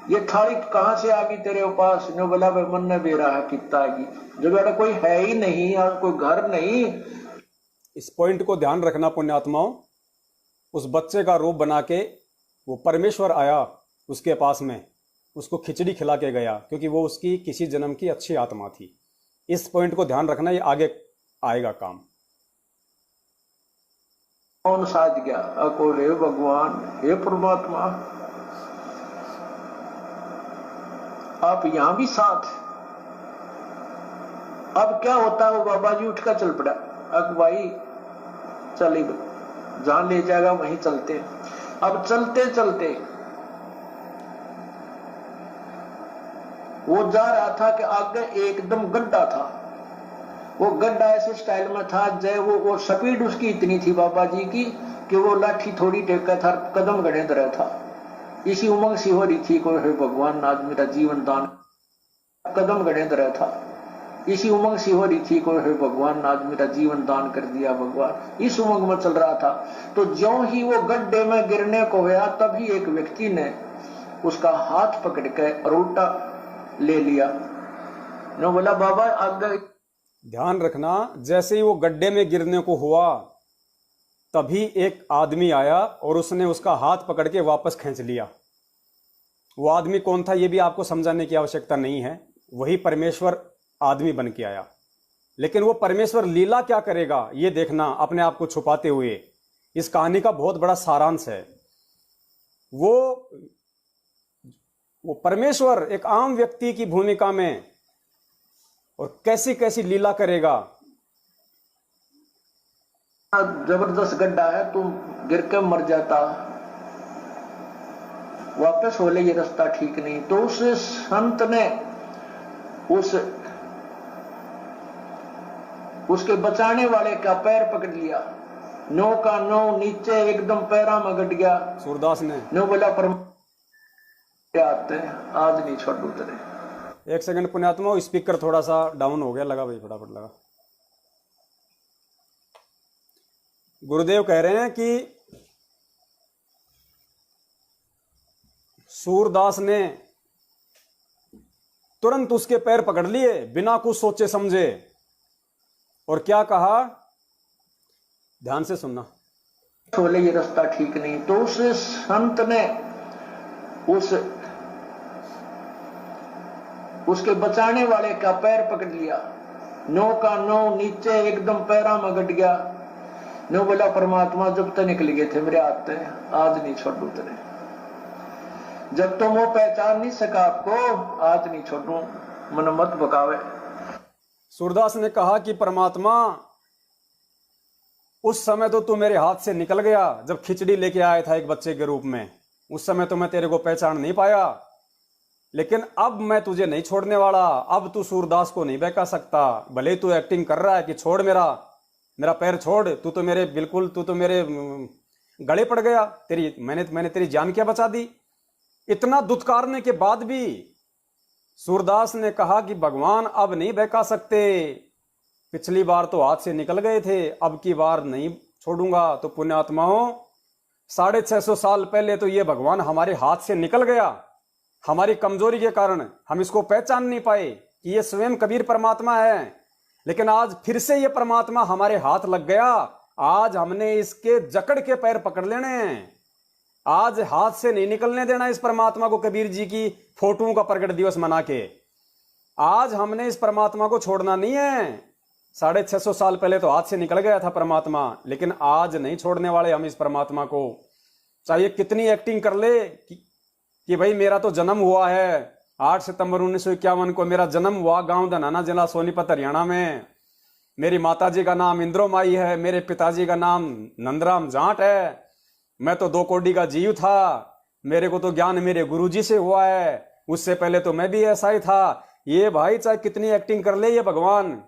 ये थाली कहां से आ गई तेरे पास? ने बोला, भाई मन ने बेरा है कितना आगी, जो बेटा कोई है ही नहीं, और कोई घर नहीं। इस पॉइंट को ध्यान रखना पुण्यात्माओं, उस बच्चे का रूप बना के वो परमेश्वर आया उसके पास में, उसको खिचड़ी खिला के गया, क्योंकि वो उसकी किसी जन्म की अच्छी आत्मा थी। इस पॉइंट को ध्यान रखना, ये आगे आएगा काम। कौन साध गया को, हे भगवान, हे परमात्मा आप यहां भी साथ। अब क्या होता है, वो बाबा जी उठकर चल पड़ा, अब भाई चले जहां ले जाएगा वहीं चलते। अब चलते चलते वो जा रहा था कि आगे एकदम गड्ढा था। वो गड्ढा ऐसे स्टाइल में था जय वो स्पीड उसकी इतनी थी बाबा जी की कि वो लाठी थोड़ी टेका था, कदम गड़े रहा था। इसी उमंग सी हो रही थी कोई हे भगवान आज मेरा जीवन दान, कदम गड़े रहा था। इसी उमंग सी हो रही थी कोई हे भगवान आज मेरा जीवन दान कर दिया भगवान, इस उमंग में चल रहा था। तो ज्यों ही वो गड्ढे में गिरने को गया तभी एक व्यक्ति ने उसका हाथ पकड़ के और उल्टा ले लिया। नो बोला बाबा आगे। ध्यान रखना, जैसे ही वो गड्ढे में गिरने को हुआ तभी एक आदमी आया और उसने उसका हाथ पकड़ के वापस खींच लिया। वो आदमी कौन था ये भी आपको समझाने की आवश्यकता नहीं है, वही परमेश्वर आदमी बन के आया। लेकिन वो परमेश्वर लीला क्या करेगा ये देखना, अपने आप को छुपाते हुए। इस कहानी का बहुत बड़ा सारांश है। वो परमेश्वर एक आम व्यक्ति की भूमिका में और कैसी कैसी लीला करेगा। जबरदस्त गड्ढा है, तुम गिर के मर जाता, वापस हो ले, ये रास्ता ठीक नहीं। तो उस संत ने उसके बचाने वाले का पैर पकड़ लिया, नो का नो नीचे एकदम पैरा में गट गया। सूरदास ने नो बोला पर आते आज नहीं छोड़ उतरे। एक सेकंड पुण्यात्मा, स्पीकर थोड़ा सा डाउन हो गया, लगा भाई फटाफट लगा। गुरुदेव कह रहे हैं कि सूरदास ने तुरंत उसके पैर पकड़ लिए बिना कुछ सोचे समझे, और क्या कहा, ध्यान से सुनना। बोले ये रास्ता ठीक नहीं। तो उस संत ने उसके बचाने वाले का पैर पकड़ लिया, नो का नो नीचे एकदम पैरा में गट गया। नो बोला परमात्मा जब तक निकल गए थे मेरे हाथ से, आज नहीं छोड़ उतरे। जब तुम वो पहचान नहीं सका आपको, आज नहीं छोड़ू, मन मत बकावे। सूरदास ने कहा कि परमात्मा उस समय तो तू मेरे हाथ से निकल गया, जब खिचड़ी लेके आया था एक बच्चे के रूप में, उस समय तो मैं तेरे को पहचान नहीं पाया, लेकिन अब मैं तुझे नहीं छोड़ने वाला। अब तू सूरदास को नहीं बहका सकता। भले तू एक्टिंग कर रहा है कि छोड़ मेरा पैर छोड़, तू तो मेरे गले पड़ गया, मैंने तेरी जान क्या बचा दी। इतना दुत्कारने के बाद भी सूरदास ने कहा कि भगवान अब नहीं बहका सकते, पिछली बार तो हाथ से निकल गए थे, अब की बार नहीं छोड़ूंगा। तो पुण्यात्माओं, 650 साल पहले तो ये भगवान हमारे हाथ से निकल गया, हमारी कमजोरी के कारण हम इसको पहचान नहीं पाए कि ये स्वयं कबीर परमात्मा है। लेकिन आज फिर से ये परमात्मा हमारे हाथ लग गया। आज हमने इसके जकड़ के पैर पकड़ लेने हैं, आज हाथ से नहीं निकलने देना इस परमात्मा को। कबीर जी की फोटोओं का प्रगट दिवस मना के आज हमने इस परमात्मा को छोड़ना नहीं है। 650 साल पहले तो हाथ से निकल गया था परमात्मा, लेकिन आज नहीं छोड़ने वाले हम इस परमात्मा को। चाहे कितनी एक्टिंग कर ले कि भाई मेरा तो जन्म हुआ है 8 सितंबर 1951 को, मेरा जन्म हुआ गांव धनाना जिला सोनीपत हरियाणा में। मेरी माताजी का नाम इंद्रोमाई है, मेरे पिताजी का नाम नंदराम जाट है। मैं तो 2 कोड़ी का जीव था, मेरे को तो ज्ञान मेरे गुरुजी से हुआ है, उससे पहले तो मैं भी ऐसा ही था। ये भाई चाहे कितनी एक्टिंग कर ले ये भगवान,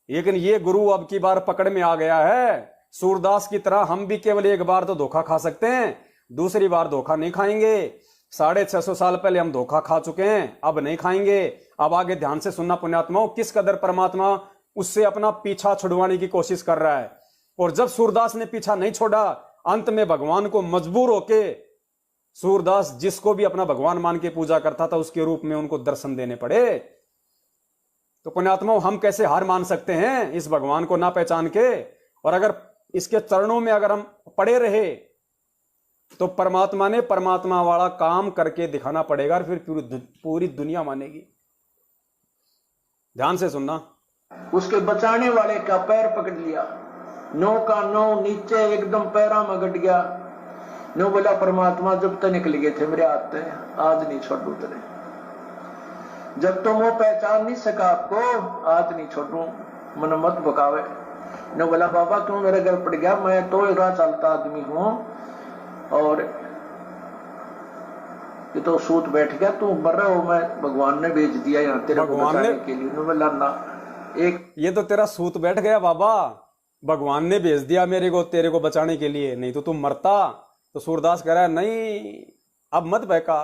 लेकिन ये गुरु अब की बार पकड़ में आ गया है। सूरदास की तरह हम भी केवल एक बार तो धोखा खा सकते हैं, दूसरी बार धोखा नहीं खाएंगे। 650 साल पहले हम धोखा खा चुके हैं, अब नहीं खाएंगे। अब आगे ध्यान से सुनना पुण्यात्माओं, किस कदर परमात्मा उससे अपना पीछा छुड़वाने की कोशिश कर रहा है। और जब सूरदास ने पीछा नहीं छोड़ा, अंत में भगवान को मजबूर होके सूरदास जिसको भी अपना भगवान मान के पूजा करता था उसके रूप में उनको दर्शन देने पड़े। तो पुण्यात्माओं, हम कैसे हार मान सकते हैं इस भगवान को ना पहचान के। और अगर इसके चरणों में अगर हम पड़े रहे तो परमात्मा ने परमात्मा वाला काम करके दिखाना पड़ेगा, और फिर पूरी दुनिया मानेगी। ध्यान से सुनना। उसके बचाने वाले का पैर पकड़ लिया, नो का नो नीचे एकदम पैरा में गट गया। नो बोला परमात्मा जब तक निकल गए थे मेरे हाथ से, आज नहीं छोड़ उतरे। जब तुम वो पहचान नहीं सका आपको, आज नहीं छोड़ू, मन मत बकावे। नो बोला बाबा क्यों मेरे घर पड़ गया, मैं तो एक राह चलता आदमी हूं, और कि तो सूत बैठ गया, तू मर रहा हो, मैं भगवान ने भेज दिया यहाँ तेरे को बचाने के लिए। बोला ना, एक ये तो तेरा सूत बैठ गया बाबा, भगवान ने भेज दिया मेरे को तेरे को बचाने के लिए, नहीं तो तुम मरता। तो सूरदास कह रहा है नहीं, अब मत बहका।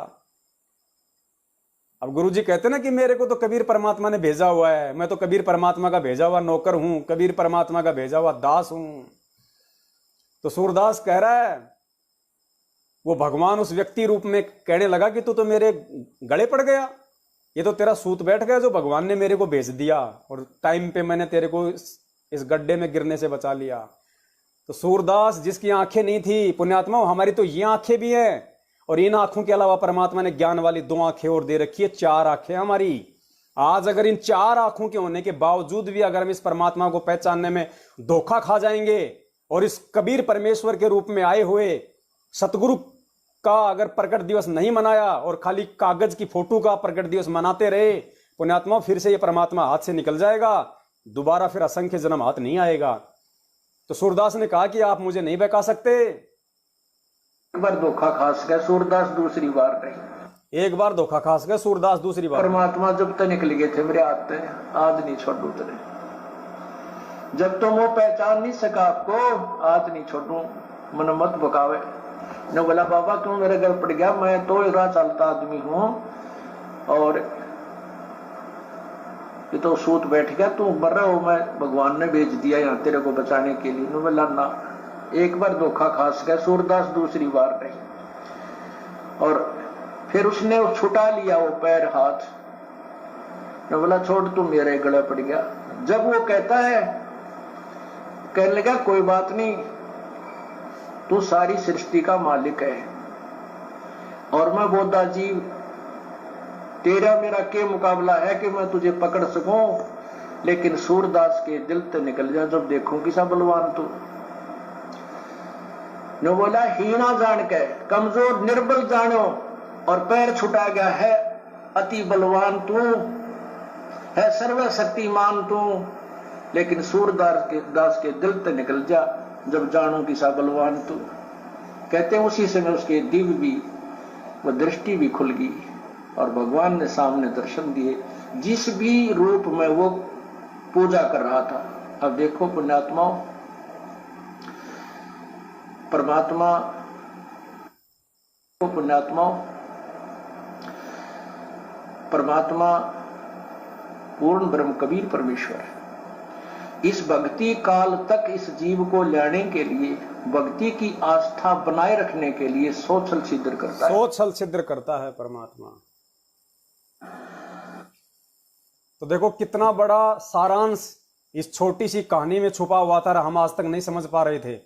अब गुरुजी कहते ना कि मेरे को तो कबीर परमात्मा ने भेजा हुआ है, मैं तो कबीर परमात्मा का भेजा हुआ नौकर हूं, कबीर परमात्मा का भेजा हुआ दास हूं। तो सूरदास कह रहा है, वो भगवान उस व्यक्ति रूप में कहने लगा कि तू तो मेरे गले पड़ गया, ये तो तेरा सूत बैठ गया जो भगवान ने मेरे को भेज दिया, और टाइम पे मैंने तेरे को इस गड्ढे में गिरने से बचा लिया। तो सूरदास जिसकी आंखें नहीं थी, पुण्यात्मा हमारी तो ये आंखें भी हैं, और इन आंखों के अलावा परमात्मा ने ज्ञान वाली 2 आंखें और दे रखी है, 4 आंखें हमारी। आज अगर इन 4 आंखों के होने के बावजूद भी अगर हम इस परमात्मा को पहचानने में धोखा खा जाएंगे, और इस कबीर परमेश्वर के रूप में आए हुए सतगुरु का अगर प्रकट दिवस नहीं मनाया, और खाली कागज की फोटो का प्रकट दिवस मनाते रहे, पुण्यात्मा फिर से ये परमात्मा हाथ से निकल जाएगा, दोबारा फिर असंख्य जन्म हाथ नहीं आएगा। तो सूरदास ने कहा कि आप मुझे नहीं बहका सकते। एक बार धोखा खास गया सूरदास, दूसरी बार नहीं। एक बार धोखा खास गया सूरदास, दूसरी बार। परमात्मा जब तक निकल गए थे मेरे हाथ से, आज नहीं छोड़ू तेरे। जब तुम वो पहचान नहीं सका आपको, आज नहीं छोड़ू, मन मत बकावे। ने बोला बाबा क्यों मेरे घर पड़ गया, मैं तो राह चलता आदमी हूं, और ये तो सूत बैठ गया, तू मर रहा हो, मैं भगवान ने भेज दिया यहाँ तेरे को बचाने के लिए। ने बोला ना, एक बार धोखा खास गया सूरदास, दूसरी बार नहीं। और फिर उसने छुटा लिया वो पैर हाथ, ने बोला छोड़, तू मेरे गले पड़ गया। जब वो कहता है, कहने लगा कोई बात नहीं, तू सारी सृष्टि का मालिक है, और मैं बोधा जीव, तेरा मेरा के मुकाबला है कि मैं तुझे पकड़ सकूं, लेकिन सूरदास के दिल से निकल जा जब देखूं कि सा बलवान तू। ने बोला हीना जान के कमजोर निर्बल जानो, और पैर छुटा गया है, अति बलवान तू है, सर्वशक्तिमान तू, लेकिन सूरदास के दिल से निकल जा जब जानो कि सा बलवान तू। कहते उसी समय उसके दिव्य भी, वो दृष्टि भी खुल गई, और भगवान ने सामने दर्शन दिए, जिस भी रूप में वो पूजा कर रहा था। अब देखो पुण्यात्माओं, परमात्मा पूर्ण ब्रह्म कबीर परमेश्वर है। इस भक्ति काल तक इस जीव को लाने के लिए, भक्ति की आस्था बनाए रखने के लिए सोचल छिद्र करता है, सोचल छिद्र करता है परमात्मा। तो देखो कितना बड़ा सारांश इस छोटी सी कहानी में छुपा हुआ था, हम आज तक नहीं समझ पा रहे थे।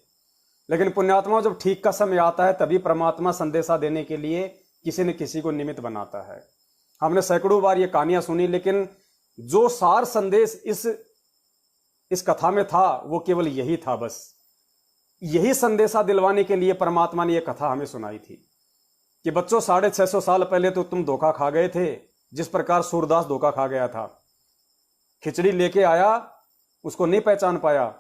लेकिन पुण्यात्मा जब ठीक का समय आता है, तभी परमात्मा संदेशा देने के लिए किसी न किसी को निमित्त बनाता है। हमने सैकड़ों बार ये कहानियां सुनी, लेकिन जो सार संदेश इस कथा में था वो केवल यही था। बस यही संदेशा दिलवाने के लिए परमात्मा ने यह कथा हमें सुनाई थी कि बच्चों 650 साल पहले तो तुम धोखा खा गए थे, जिस प्रकार सूरदास धोखा खा गया था। खिचड़ी लेके आया, उसको नहीं पहचान पाया।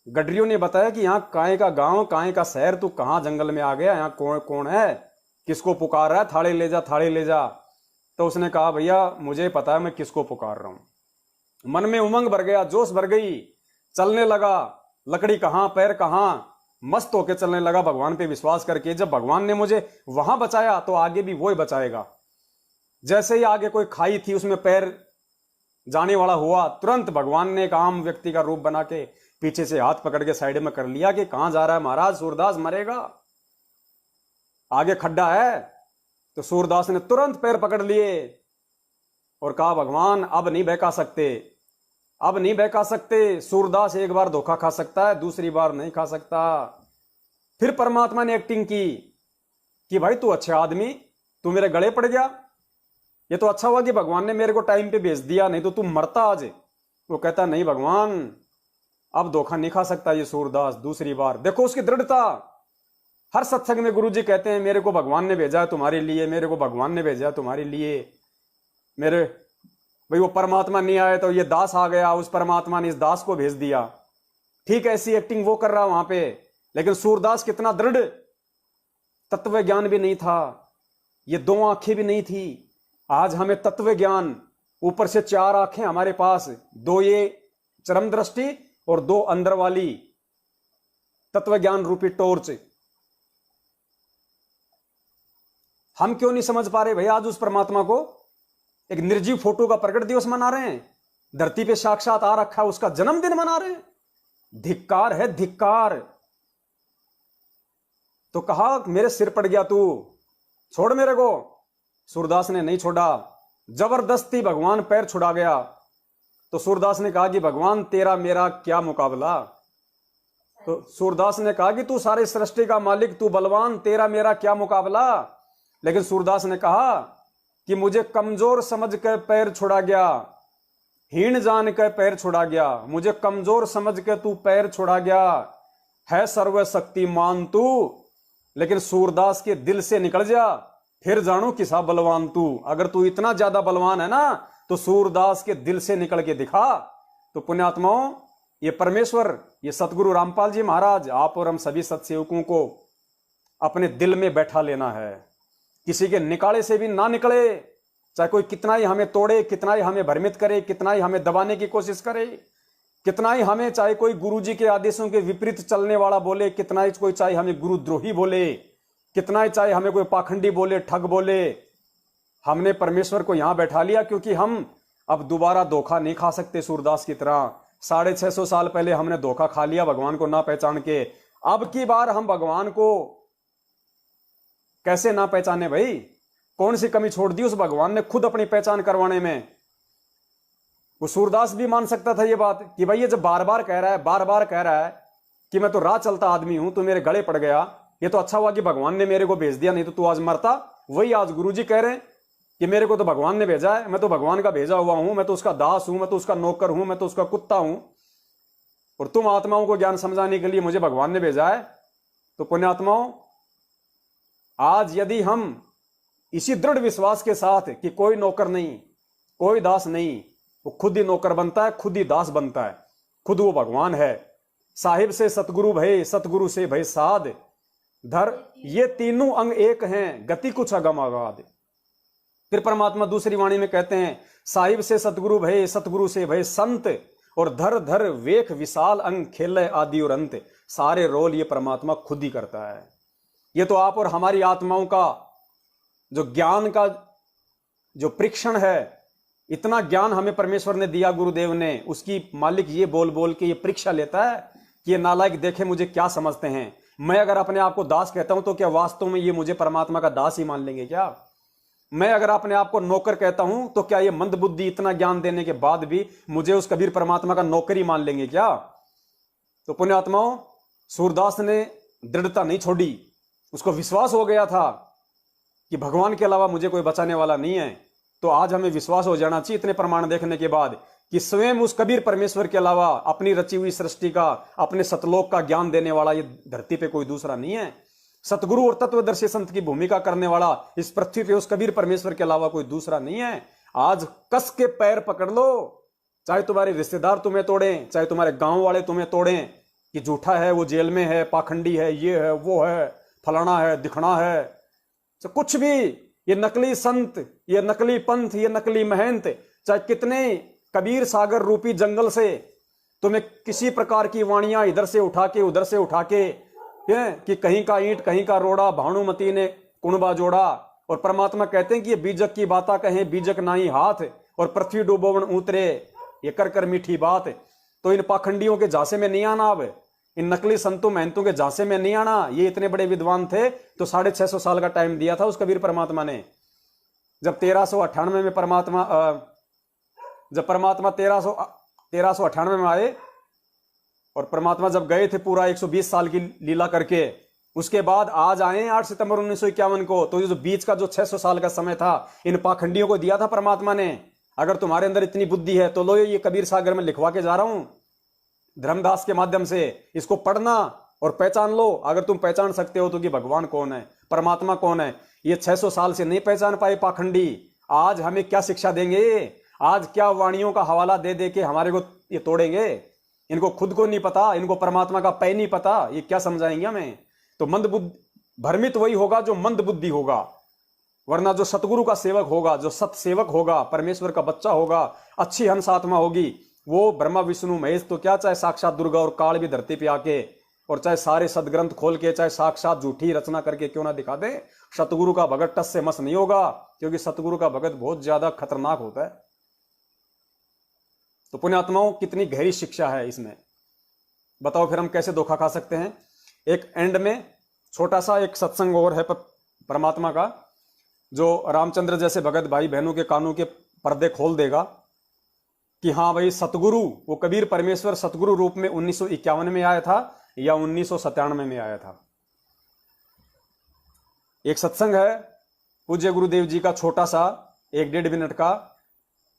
गडरियों ने बताया कि यहाँ काए का गांव, काए का शहर, तू कहाँ जंगल में आ गया, यहाँ कौन कौन है, किसको पुकार रहा है, थाड़े ले जा, थाड़े ले जा। तो उसने कहा भैया मुझे पता है मैं किसको पुकार रहा हूं। मन में उमंग भर गया, जोश भर गई, चलने लगा, लकड़ी कहां पैर कहां, मस्त होके चलने लगा भगवान पे विश्वास करके। जब भगवान ने मुझे वहां बचाया तो आगे भी वो ही बचाएगा। जैसे ही आगे कोई खाई थी उसमें पैर जाने वाला हुआ, तुरंत भगवान ने एक आम व्यक्ति का रूप बना के पीछे से हाथ पकड़ के साइड में कर लिया कि कहां जा रहा है महाराज, सूरदास मरेगा, आगे खड्डा है। तो सूरदास ने तुरंत पैर पकड़ लिए और कहा भगवान अब नहीं बहका सकते, अब नहीं बहका सकते। सूरदास एक बार धोखा खा सकता है, दूसरी बार नहीं खा सकता। फिर परमात्मा ने एक्टिंग की कि भाई तू अच्छा आदमी, तू मेरे गले पड़ गया, ये तो अच्छा हुआ कि भगवान ने मेरे को टाइम पे भेज दिया, नहीं तो तू मरता आज। वो कहता नहीं भगवान अब धोखा नहीं खा सकता ये सूरदास दूसरी बार। देखो उसकी दृढ़ता। हर सत्संग में गुरुजी कहते हैं मेरे को भगवान ने भेजा है तुम्हारे लिए, मेरे को भगवान ने भेजा है तुम्हारे लिए। मेरे भाई वो परमात्मा नहीं आया तो ये दास आ गया, उस परमात्मा ने इस दास को भेज दिया। ठीक ऐसी एक्टिंग वो कर रहा वहां पे, लेकिन सूरदास कितना दृढ़, तत्व ज्ञान भी नहीं था, ये 2 आंखें भी नहीं थी। आज हमें तत्व ज्ञान, ऊपर से 4 आंखें हमारे पास, 2 ये चरम दृष्टि और 2 अंदर वाली तत्व ज्ञान रूपी टॉर्च। हम क्यों नहीं समझ पा रहे भाई आज उस परमात्मा को? एक निर्जीव फोटो का प्रकट दिवस मना रहे हैं, धरती पे साक्षात आ रखा है, उसका जन्मदिन मना रहे हैं। धिक्कार है, धिक्कार। तो कहा मेरे सिर पड़ गया तू, छोड़ मेरे को। सूरदास ने नहीं छोड़ा, जबरदस्ती भगवान पैर छुड़ा गया। तो सूरदास ने कहा कि भगवान तेरा मेरा क्या मुकाबला। तो सूरदास ने कहा कि तू सारे सृष्टि का मालिक, तू बलवान, तेरा मेरा क्या मुकाबला। लेकिन सूरदास ने कहा कि मुझे कमजोर समझ कर पैर छुड़ा गया, हीन जान कर पैर छुड़ा गया, मुझे कमजोर समझ के तू पैर छुड़ा गया, है सर्वशक्तिमान तू, लेकिन सूरदास के दिल से निकल जा, फिर जानो किसा बलवान तू। अगर तू इतना ज्यादा बलवान है ना तो सूरदास के दिल से निकल के दिखा। तो पुण्यात्माओं, ये परमेश्वर, ये सतगुरु रामपाल जी महाराज, आप और हम सभी सत्सेवकों को अपने दिल में बैठा लेना है। किसी के निकाले से भी ना निकले, चाहे कोई कितना ही हमें तोड़े, कितना ही हमें भ्रमित करे, कितना ही हमें दबाने की कोशिश करे, कितना ही हमें चाहे कोई गुरुजी के आदेशों के विपरीत चलने वाला बोले, कितना ही कोई चाहे हमें गुरुद्रोही बोले, कितना ही चाहे हमें कोई पाखंडी बोले, ठग बोले, हमने परमेश्वर को यहां बैठा लिया क्योंकि हम अब दोबारा धोखा नहीं खा सकते। सूरदास की तरह 650 साल पहले हमने धोखा खा लिया भगवान को ना पहचान के। अब की बार हम भगवान को कैसे ना पहचाने भाई? कौन सी कमी छोड़ दी उस भगवान ने खुद अपनी पहचान करवाने में? वो सूरदास भी मान सकता था ये बात कि भाई ये जब बार बार कह रहा है, बार बार कह रहा है कि मैं तो राह चलता आदमी हूं, तो मेरे गले पड़ गया, ये तो अच्छा हुआ कि भगवान ने मेरे को भेज दिया, नहीं तो तू आज मरता। वही आज गुरुजी कह रहे हैं कि मेरे को तो भगवान ने भेजा है, मैं तो भगवान का भेजा हुआ हूं, मैं तो उसका दास हूं, मैं तो उसका नौकर हूं, मैं तो उसका कुत्ता हूं, और तुम आत्माओं को ज्ञान समझाने के लिए मुझे भगवान ने भेजा है। तो पुण्यात्माओं, आज यदि हम इसी दृढ़ विश्वास के साथ कि कोई नौकर नहीं, कोई दास नहीं, वो खुद ही नौकर बनता है, खुद ही दास बनता है, खुद वो भगवान है। साहिब से सतगुरु भय, सतगुरु से भय साध, धर ये तीनों अंग एक हैं, गति कुछ अगम अगाध। फिर परमात्मा दूसरी वाणी में कहते हैं, साहिब से सतगुरु भय, सतगुरु से भय संत, और धर धर वेख विशाल अंग, खेल आदि और अंत। सारे रोल ये परमात्मा खुद ही करता है। ये तो आप और हमारी आत्माओं का जो ज्ञान का जो परीक्षण है, इतना ज्ञान हमें परमेश्वर ने दिया, गुरुदेव ने, उसकी मालिक ये बोल बोल के ये परीक्षा लेता है कि ये नालायक देखे मुझे क्या समझते हैं। मैं अगर अपने आप को दास कहता हूं तो क्या वास्तव में ये मुझे परमात्मा का दास ही मान लेंगे क्या? मैं अगर अपने आप को नौकर कहता हूं तो क्या ये मंदबुद्धि इतना ज्ञान देने के बाद भी मुझे उस कबीर परमात्मा का नौकर ही मान लेंगे क्या? तो पुण्यात्माओं, सूरदास ने दृढ़ता नहीं छोड़ी, उसको विश्वास हो गया था कि भगवान के अलावा मुझे कोई बचाने वाला नहीं है। तो आज हमें विश्वास हो जाना चाहिए इतने प्रमाण देखने के बाद कि स्वयं उस कबीर परमेश्वर के अलावा अपनी रची हुई सृष्टि का, अपने सतलोक का ज्ञान देने वाला ये धरती पे कोई दूसरा नहीं है। सतगुरु और तत्वदर्शी संत की भूमिका करने वाला इस पृथ्वी पे उस कबीर परमेश्वर के अलावा कोई दूसरा नहीं है। आज कस के पैर पकड़ लो, चाहे तुम्हारे रिश्तेदार तुम्हें तोड़ें, चाहे तुम्हारे गांव वाले तुम्हें तोड़ें कि झूठा है, वो जेल में है, पाखंडी है, ये है, वो है, फलाना है, दिखना है, तो कुछ भी, ये नकली संत, ये नकली पंथ, ये नकली महंत, चाहे कितने कबीर सागर रूपी जंगल से तुम्हें किसी प्रकार की वाणियां इधर से उठा के उधर से उठा के कि कहीं का ईंट कहीं का रोड़ा, भानुमती ने कुणबा जोड़ा, और परमात्मा कहते हैं कि ये बीजक की बाता कहें बीजक नाई हाथ, और पृथ्वी डूबोवन उतरे ये कर कर मीठी बात। तो इन पाखंडियों के झांसे में नहीं आना, अब इन नकली संतों महंतों के झांसे में नहीं आना। ये इतने बड़े विद्वान थे तो 650 साल का टाइम दिया था उस कबीर परमात्मा ने। जब 1398 में परमात्मा जब परमात्मा 1398 में आए और परमात्मा जब गए थे पूरा 120 साल की लीला करके, उसके बाद आज आए 8 सितंबर 1951 को, तो ये जो बीच का जो 600 साल का समय था इन पाखंडियों को दिया था परमात्मा ने। अगर तुम्हारे अंदर इतनी बुद्धि है तो लो, ये कबीर सागर में लिखवा के जा रहा हूं धर्मदास के माध्यम से, इसको पढ़ना और पहचान लो। अगर तुम पहचान सकते हो तो कि भगवान कौन है, परमात्मा कौन है। ये 600 साल से नहीं पहचान पाए पाखंडी, आज हमें क्या शिक्षा देंगे? आज क्या वाणियों का हवाला दे दे के हमारे को ये तोड़ेंगे? इनको खुद को नहीं पता, इनको परमात्मा का पै नहीं पता, ये क्या समझाएंगे हमें? तो मंद बुद्धि भ्रमित वही होगा जो मंद बुद्धि होगा। वरना जो सतगुरु का सेवक होगा, जो सत सेवक होगा, परमेश्वर का बच्चा होगा, अच्छी हंस आत्मा होगी, वो ब्रह्मा विष्णु महेश तो क्या, चाहे साक्षात दुर्गा और काल भी धरती पे आके, और चाहे सारे सदग्रंथ खोल के, चाहे साक्षात झूठी रचना करके क्यों ना दिखा दे, सतगुरु का भगत टस से मस नहीं होगा, क्योंकि सतगुरु का भगत बहुत ज्यादा खतरनाक होता है। तो पुण्यात्माओं, कितनी गहरी शिक्षा है इसमें, बताओ फिर हम कैसे धोखा खा सकते हैं। एक एंड में छोटा सा एक सत्संग और है परमात्मा का, जो रामचंद्र जैसे भगत भाई बहनों के कानों के पर्दे खोल देगा कि हाँ भाई, सतगुरु, वो कबीर परमेश्वर सतगुरु रूप में 1951 में आया था या 1997 में आया था। एक सत्संग है पूज्य गुरुदेव जी का, छोटा सा 1-1.5 मिनट का।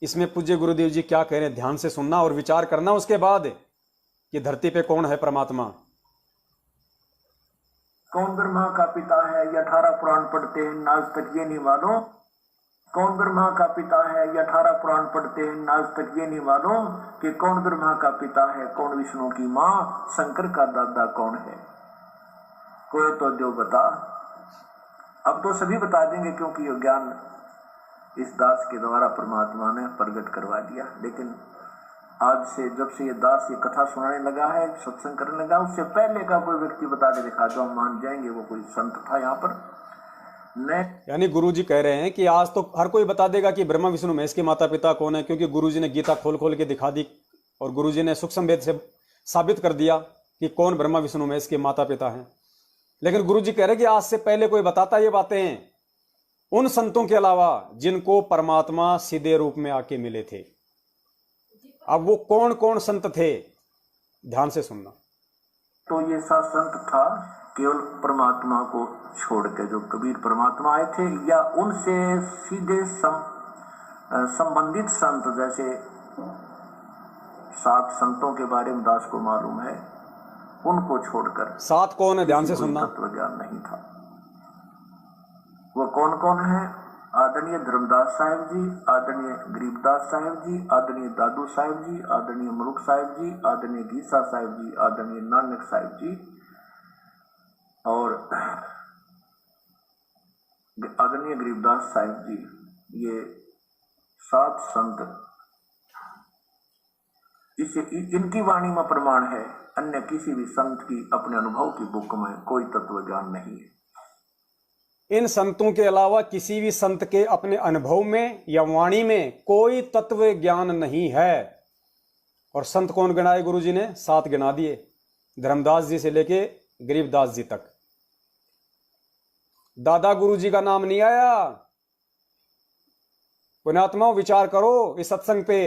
इसमें पूज्य गुरुदेव जी क्या कह रहे हैं, ध्यान से सुनना और विचार करना उसके बाद कि धरती पे कौन है परमात्मा। कौन ब्रह्मा का पिता है, ये 18 पुराण पढ़ते हैं, आज तक ये नहीं मालूम। कौन ब्रह्मा का पिता है, ये 18 पुराण पढ़ते हैं, आज तक ये नहीं मालूम कि कौन ब्रह्मा का पिता है, कौन विष्णु की माँ, शंकर का दादा कौन है। कोई तो जो बता। अब तो सभी बता देंगे, क्योंकि ये ज्ञान इस दास के द्वारा परमात्मा ने प्रकट करवा दिया। लेकिन आज से, जब से ये दास ये कथा सुनाने लगा है, सत्संग करने लगा, उससे पहले का कोई व्यक्ति बता के दिखा दो, हम मान जाएंगे वो कोई संत था यहाँ पर। यानी गुरुजी कह रहे हैं कि आज तो हर कोई बता देगा कि ब्रह्मा विष्णु महेश के माता पिता कौन है, क्योंकि गुरुजी ने गीता खोल खोल के दिखा दी और गुरुजी ने सूक्ष्म वेद से साबित कर दिया कि कौन ब्रह्मा विष्णु महेश के माता पिता हैं। लेकिन गुरुजी कह रहे हैं कि आज से पहले कोई बताता ये बातें उन संतों के अलावा जिनको परमात्मा सीधे रूप में आके मिले थे। अब वो कौन कौन संत थे, ध्यान से सुनना। तो ये सा संत था केवल परमात्मा को छोड़ के, जो कबीर परमात्मा आए थे, या उनसे सीधे संबंधित संत, जैसे 7 संतों के बारे में दास को मालूम है, उनको छोड़कर। 7 कौन है, ध्यान से सुनना। तत्व ज्ञान नहीं था। वो कौन कौन है? आदरणीय धर्मदास साहिब जी, आदरणीय गरीबदास साहिब जी, आदरणीय दादू साहिब जी, आदरणीय मरुख साहिब जी, आदरणीय गीसा साहिब जी, आदरणीय नानक साहिब जी और आदरणीय गरीबदास साहिब जी। ये 7 संत, इसे इनकी वाणी में प्रमाण है। अन्य किसी भी संत की अपने अनुभव की बुक में कोई तत्व ज्ञान नहीं है। इन संतों के अलावा किसी भी संत के अपने अनुभव में या वाणी में कोई तत्व ज्ञान नहीं है। और संत कौन गिनाए गुरुजी ने? 7 गिना दिए, धर्मदास जी से लेके गरीबदास जी तक। दादा गुरुजी का नाम नहीं आया। पुण्यात्माओं, विचार करो इस सत्संग पे।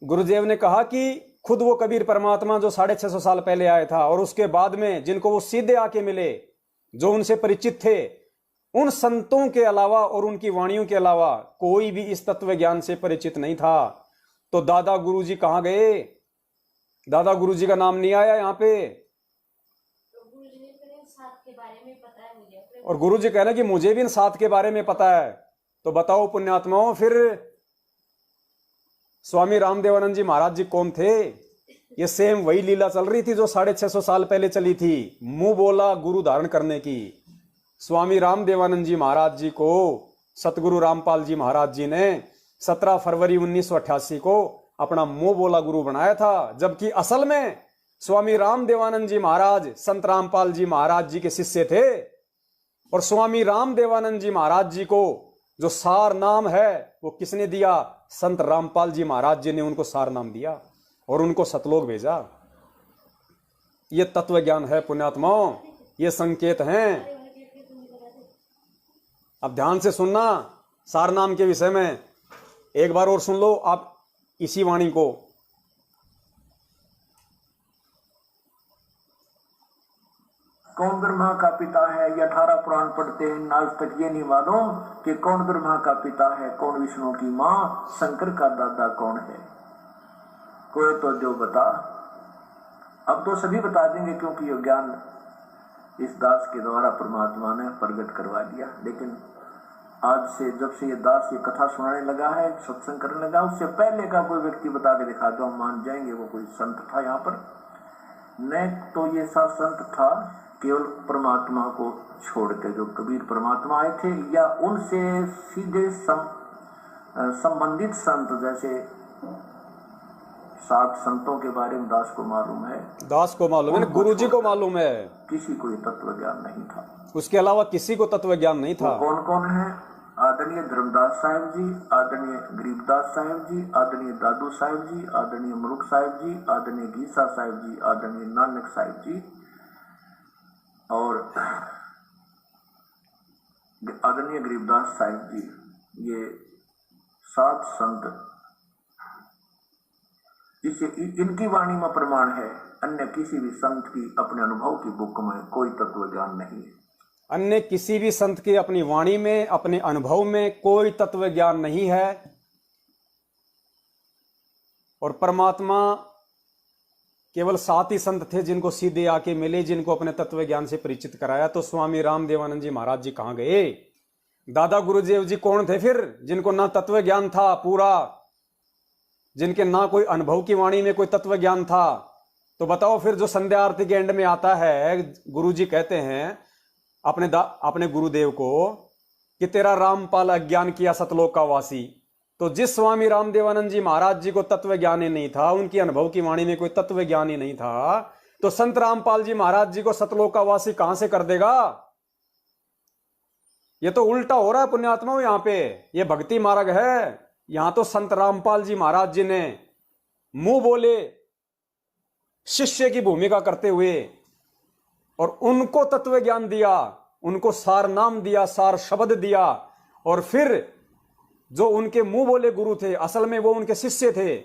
गुरुदेव ने कहा कि खुद वो कबीर परमात्मा जो 650 साल पहले आया था, और उसके बाद में जिनको वो सीधे आके मिले, जो उनसे परिचित थे, उन संतों के अलावा और उनकी वाणियों के अलावा कोई भी इस तत्व ज्ञान से परिचित नहीं था। तो दादा गुरुजी कहां गए? दादा गुरुजी का नाम नहीं आया यहाँ पे। और गुरुजी कह रहे हैं कि मुझे भी इन 7 के बारे में पता है। तो बताओ पुण्यात्माओं, फिर स्वामी रामदेवानंद जी महाराज जी कौन थे? ये सेम वही लीला चल रही थी जो 650 साल पहले चली थी, मुंह बोला गुरु धारण करने की। स्वामी रामदेवानंद जी महाराज जी को सतगुरु रामपाल जी महाराज जी ने 17 फरवरी 1988 को अपना मुंह बोला गुरु बनाया था, जबकि असल में स्वामी रामदेवानंद जी महाराज संत रामपाल जी महाराज जी के शिष्य थे। और स्वामी रामदेवानंद जी महाराज जी को जो सार नाम है वो किसने दिया? संत रामपाल जी महाराज जी ने उनको सार नाम दिया और उनको सतलोक भेजा। ये तत्व ज्ञान है पुण्यात्माओं, ये संकेत हैं। अब ध्यान से सुनना सार नाम के विषय में। एक बार और सुन लो आप इसी वाणी को। कौन ब्रह्मा का पिता है? ये 18 पुराण पढ़ते हैं, आज तक ये नहीं मालूम कि कौन ब्रह्मा का पिता है, कौन विष्णु की माँ, शंकर का दादा कौन है। कोई तो जो बता। अब तो सभी बता देंगे, क्योंकि ये ज्ञान इस दास के द्वारा परमात्मा ने प्रकट करवा दिया। लेकिन आज से, जब से ये दास ये कथा सुनाने लगा है, सत्संग करने लगा, उससे पहले का कोई व्यक्ति बता के दिखा दो, हम मान जाएंगे वो कोई संत था यहाँ पर। न तो ये सा संत था केवल परमात्मा को छोड़ के, जो कबीर परमात्मा आए थे या उनसे सीधे संबंधित संत, जैसे 7 संतों के बारे में दास को मालूम है, दास को मालूम है, गुरु जी को मालूम है, किसी को तत्व ज्ञान नहीं था, उसके अलावा किसी को तत्व ज्ञान नहीं था। कौन कौन है? आदरणीय धर्मदास साहिब जी, आदरणीय गरीबदास साहिब जी, आदरणीय दादू साहिब जी, आदरणीय मलुक साहिब जी, आदरणीय गीसा साहिब जी, आदरणीय नानक साहिब जी और आदरणीय गरीबदास साहिब जी। ये 7 संत, जिसे इनकी वाणी में प्रमाण है, अन्य किसी भी संत की अपने अनुभव की बुक में कोई तत्व ज्ञान नहीं है। अन्य किसी भी संत की अपनी वाणी में, अपने अनुभव में कोई तत्व ज्ञान नहीं है। और परमात्मा केवल 7 ही संत थे जिनको सीधे आके मिले, जिनको अपने तत्व ज्ञान से परिचित कराया। तो स्वामी रामदेवानंद जी महाराज जी कहां गए? दादा गुरुदेव जी कौन थे फिर, जिनको ना तत्व ज्ञान था पूरा, जिनके ना कोई अनुभव की वाणी में कोई तत्व ज्ञान था? तो बताओ फिर, जो संध्या आरती के एंड में आता है, गुरु जी कहते हैं अपने गुरुदेव को कि तेरा रामपाल अज्ञान किया सतलोक का वासी। तो जिस स्वामी रामदेवानंद जी महाराज जी को तत्व ज्ञान ही नहीं था, उनकी अनुभव की वाणी में कोई तत्व ज्ञान ही नहीं था, तो संत रामपाल जी महाराज जी को सतलोक का वासी कहां से कर देगा? ये तो उल्टा हो रहा है पुण्यात्माओं। यहां पे ये भक्ति मार्ग है। यहां तो संत रामपाल जी महाराज जी ने मुंह बोले शिष्य की भूमिका करते हुए और उनको तत्व ज्ञान दिया, उनको सार नाम दिया, सार शब्द दिया, और फिर जो उनके मुंह बोले गुरु थे, असल में वो उनके शिष्य थे।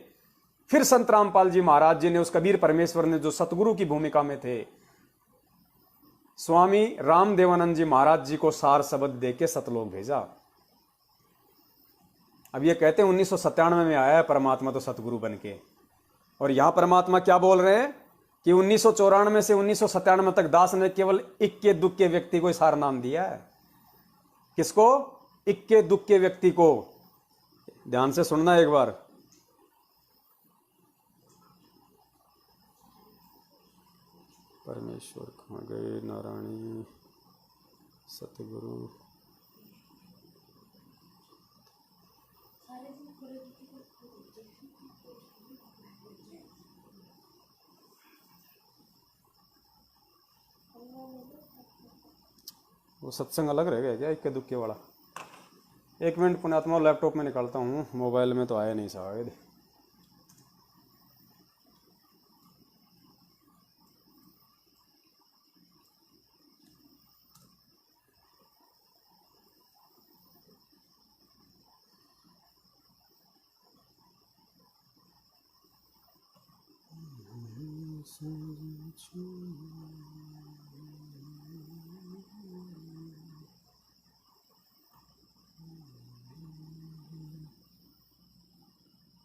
फिर संत रामपाल जी महाराज जी ने, उस कबीर परमेश्वर ने जो सतगुरु की भूमिका में थे, स्वामी रामदेवानंद जी महाराज जी को सार शब्द देके सतलोक भेजा। अब ये कहते हैं 1997 में आया है परमात्मा तो सतगुरु बन के, और यहां परमात्मा क्या बोल रहे हैं कि 1994 से 1997 तक दास ने केवल इक्के दुक्के व्यक्ति को सार नाम दिया है। किसको? इक्के दुक्के व्यक्ति को। ध्यान से सुनना एक बार। परमेश्वर कहां गए? नारायणी सतगुरु। वो सत्संग अलग रह गया क्या इक्के दुक्के वाला? 1 मिनट पुण्यात्मा, लैपटॉप में निकालता हूँ, मोबाइल में तो आया नहीं शायद।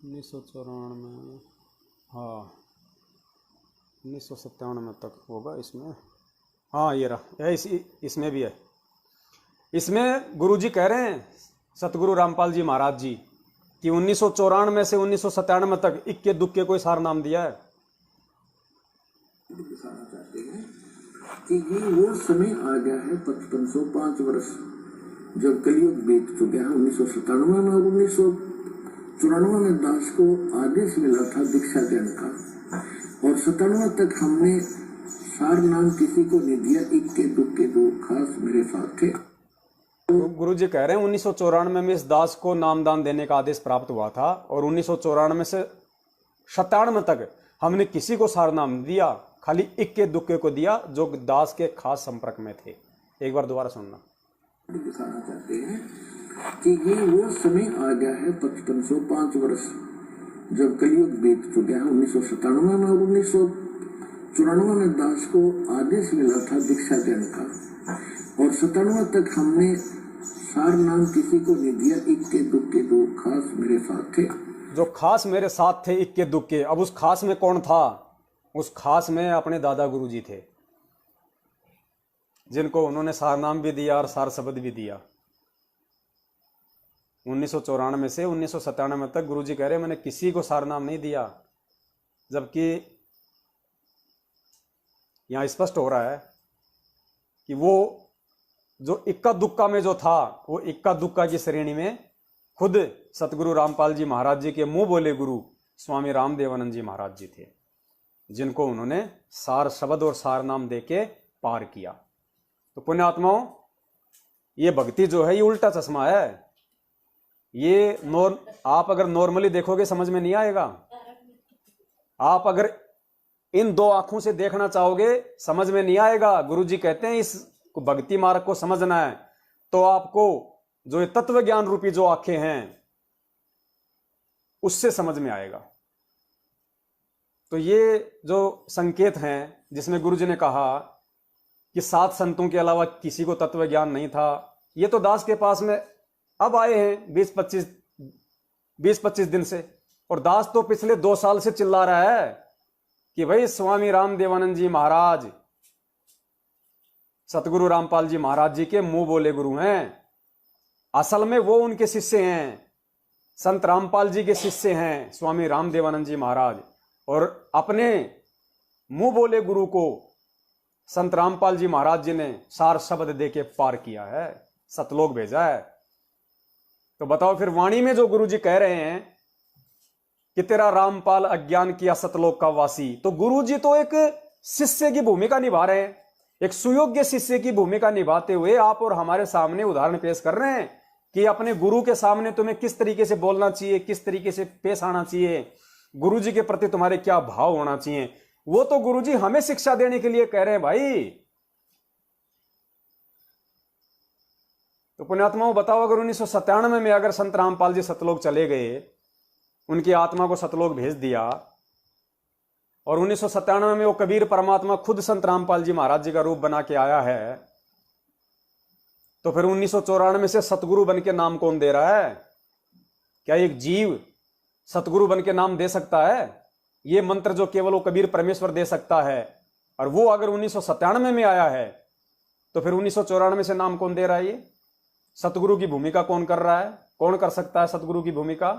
उन्नीस सौ 94, हाँ 1997 तक होगा इसमें। हाँ ये रहा, इसमें भी है। इसमें गुरु जी कह रहे हैं, सतगुरु रामपाल जी महाराज जी, कि 1994 से 1997 तक इक्के दुक्के को सार नाम दिया है। चाहते हैं कि ये वो समय आ गया है 5505 वर्ष, जब कलयुग बीत चुका है। 1997 में और 1994 में दास को आदेश मिला था दीक्षा देने का, और 97 तक हमने सार नाम किसी को नहीं दिया। इक्के दुक्के दो खास मेरे साथ थे। तो गुरु जी कह रहे हैं 1994 में इस दास को नामदान देने का आदेश प्राप्त हुआ था, और 1994 से 97 तक हमने किसी को सार नाम दिया, खाली इक्के दुक्के को दिया जो दास के खास संपर्क में थे। एक बार दोबारा सुनना। दिखाना चाहते हैं कि ये वो समय आ गया है 5505 वर्ष, जब कलयुग बीत चुका है। 1997 में और 1994 में दास को आदेश मिला था दीक्षा देने का, और 97 तक हमने सार नाम किसी को नहीं दिया। इक्के दुक्के दो खास मेरे साथ थे। जो खास मेरे साथ थे इक्के दुक्के, अब उस खास में कौन था? उस खास में अपने दादा गुरु जी थे, जिनको उन्होंने सार नाम भी दिया और सार शब्द भी दिया। 1994 से 1997 तक गुरु जी कह रहे हैं मैंने किसी को सार नाम नहीं दिया, जबकि यहां स्पष्ट हो रहा है कि वो जो इक्का दुक्का में जो था, वो इक्का दुक्का की श्रेणी में खुद सतगुरु रामपाल जी महाराज जी के मुंह बोले गुरु स्वामी रामदेवानंद जी महाराज जी थे, जिनको उन्होंने सार शब्द और सार नाम देके पार किया। तो पुण्यात्माओं, ये भक्ति जो है ये उल्टा चश्मा है। ये आप अगर नॉर्मली देखोगे समझ में नहीं आएगा। आप अगर इन दो आंखों से देखना चाहोगे समझ में नहीं आएगा। गुरुजी कहते हैं इस भक्ति मार्ग को समझना है तो आपको जो ये तत्व ज्ञान रूपी जो आंखें हैं उससे समझ में आएगा। तो ये जो संकेत हैं जिसमें गुरुजी ने कहा कि 7 संतों के अलावा किसी को तत्व ज्ञान नहीं था, ये तो दास के पास में अब आए हैं 20-25 दिन से, और दास तो पिछले 2 साल से चिल्ला रहा है कि भाई स्वामी रामदेवानंद जी महाराज सतगुरु रामपाल जी महाराज जी के मुंह बोले गुरु हैं। असल में वो उनके शिष्य हैं, संत रामपाल जी के शिष्य हैं स्वामी रामदेवानंद जी महाराज, और अपने मुंह बोले गुरु को संत रामपाल जी महाराज जी ने सार शब्द देके पार किया है, सतलोक भेजा है। तो बताओ फिर वाणी में जो गुरु जी कह रहे हैं कि तेरा रामपाल अज्ञान किया सतलोक का वासी, तो गुरु जी तो एक शिष्य की भूमिका निभा रहे हैं, एक सुयोग्य शिष्य की भूमिका निभाते हुए आप और हमारे सामने उदाहरण पेश कर रहे हैं कि अपने गुरु के सामने तुम्हें किस तरीके से बोलना चाहिए, किस तरीके से पेश आना चाहिए, गुरु जी के प्रति तुम्हारे क्या भाव होना चाहिए। वो तो गुरु जी हमें शिक्षा देने के लिए कह रहे हैं भाई। तो पुण्यात्माओं बताओ, अगर 1997 में अगर संत रामपाल जी सतलोक चले गए, उनकी आत्मा को सतलोक भेज दिया, और 1997 में वो कबीर परमात्मा खुद संत रामपाल जी महाराज जी का रूप बना के आया है, तो फिर 1994 से सतगुरु बन के नाम कौन दे रहा है? क्या एक जीव सतगुरु बन के नाम दे सकता है? ये मंत्र जो केवल वो कबीर परमेश्वर दे सकता है, और वो अगर 1997 में आया है तो फिर 1994 से नाम कौन दे रहा है? ये सतगुरु की भूमिका कौन कर रहा है? कौन कर सकता है सतगुरु की भूमिका?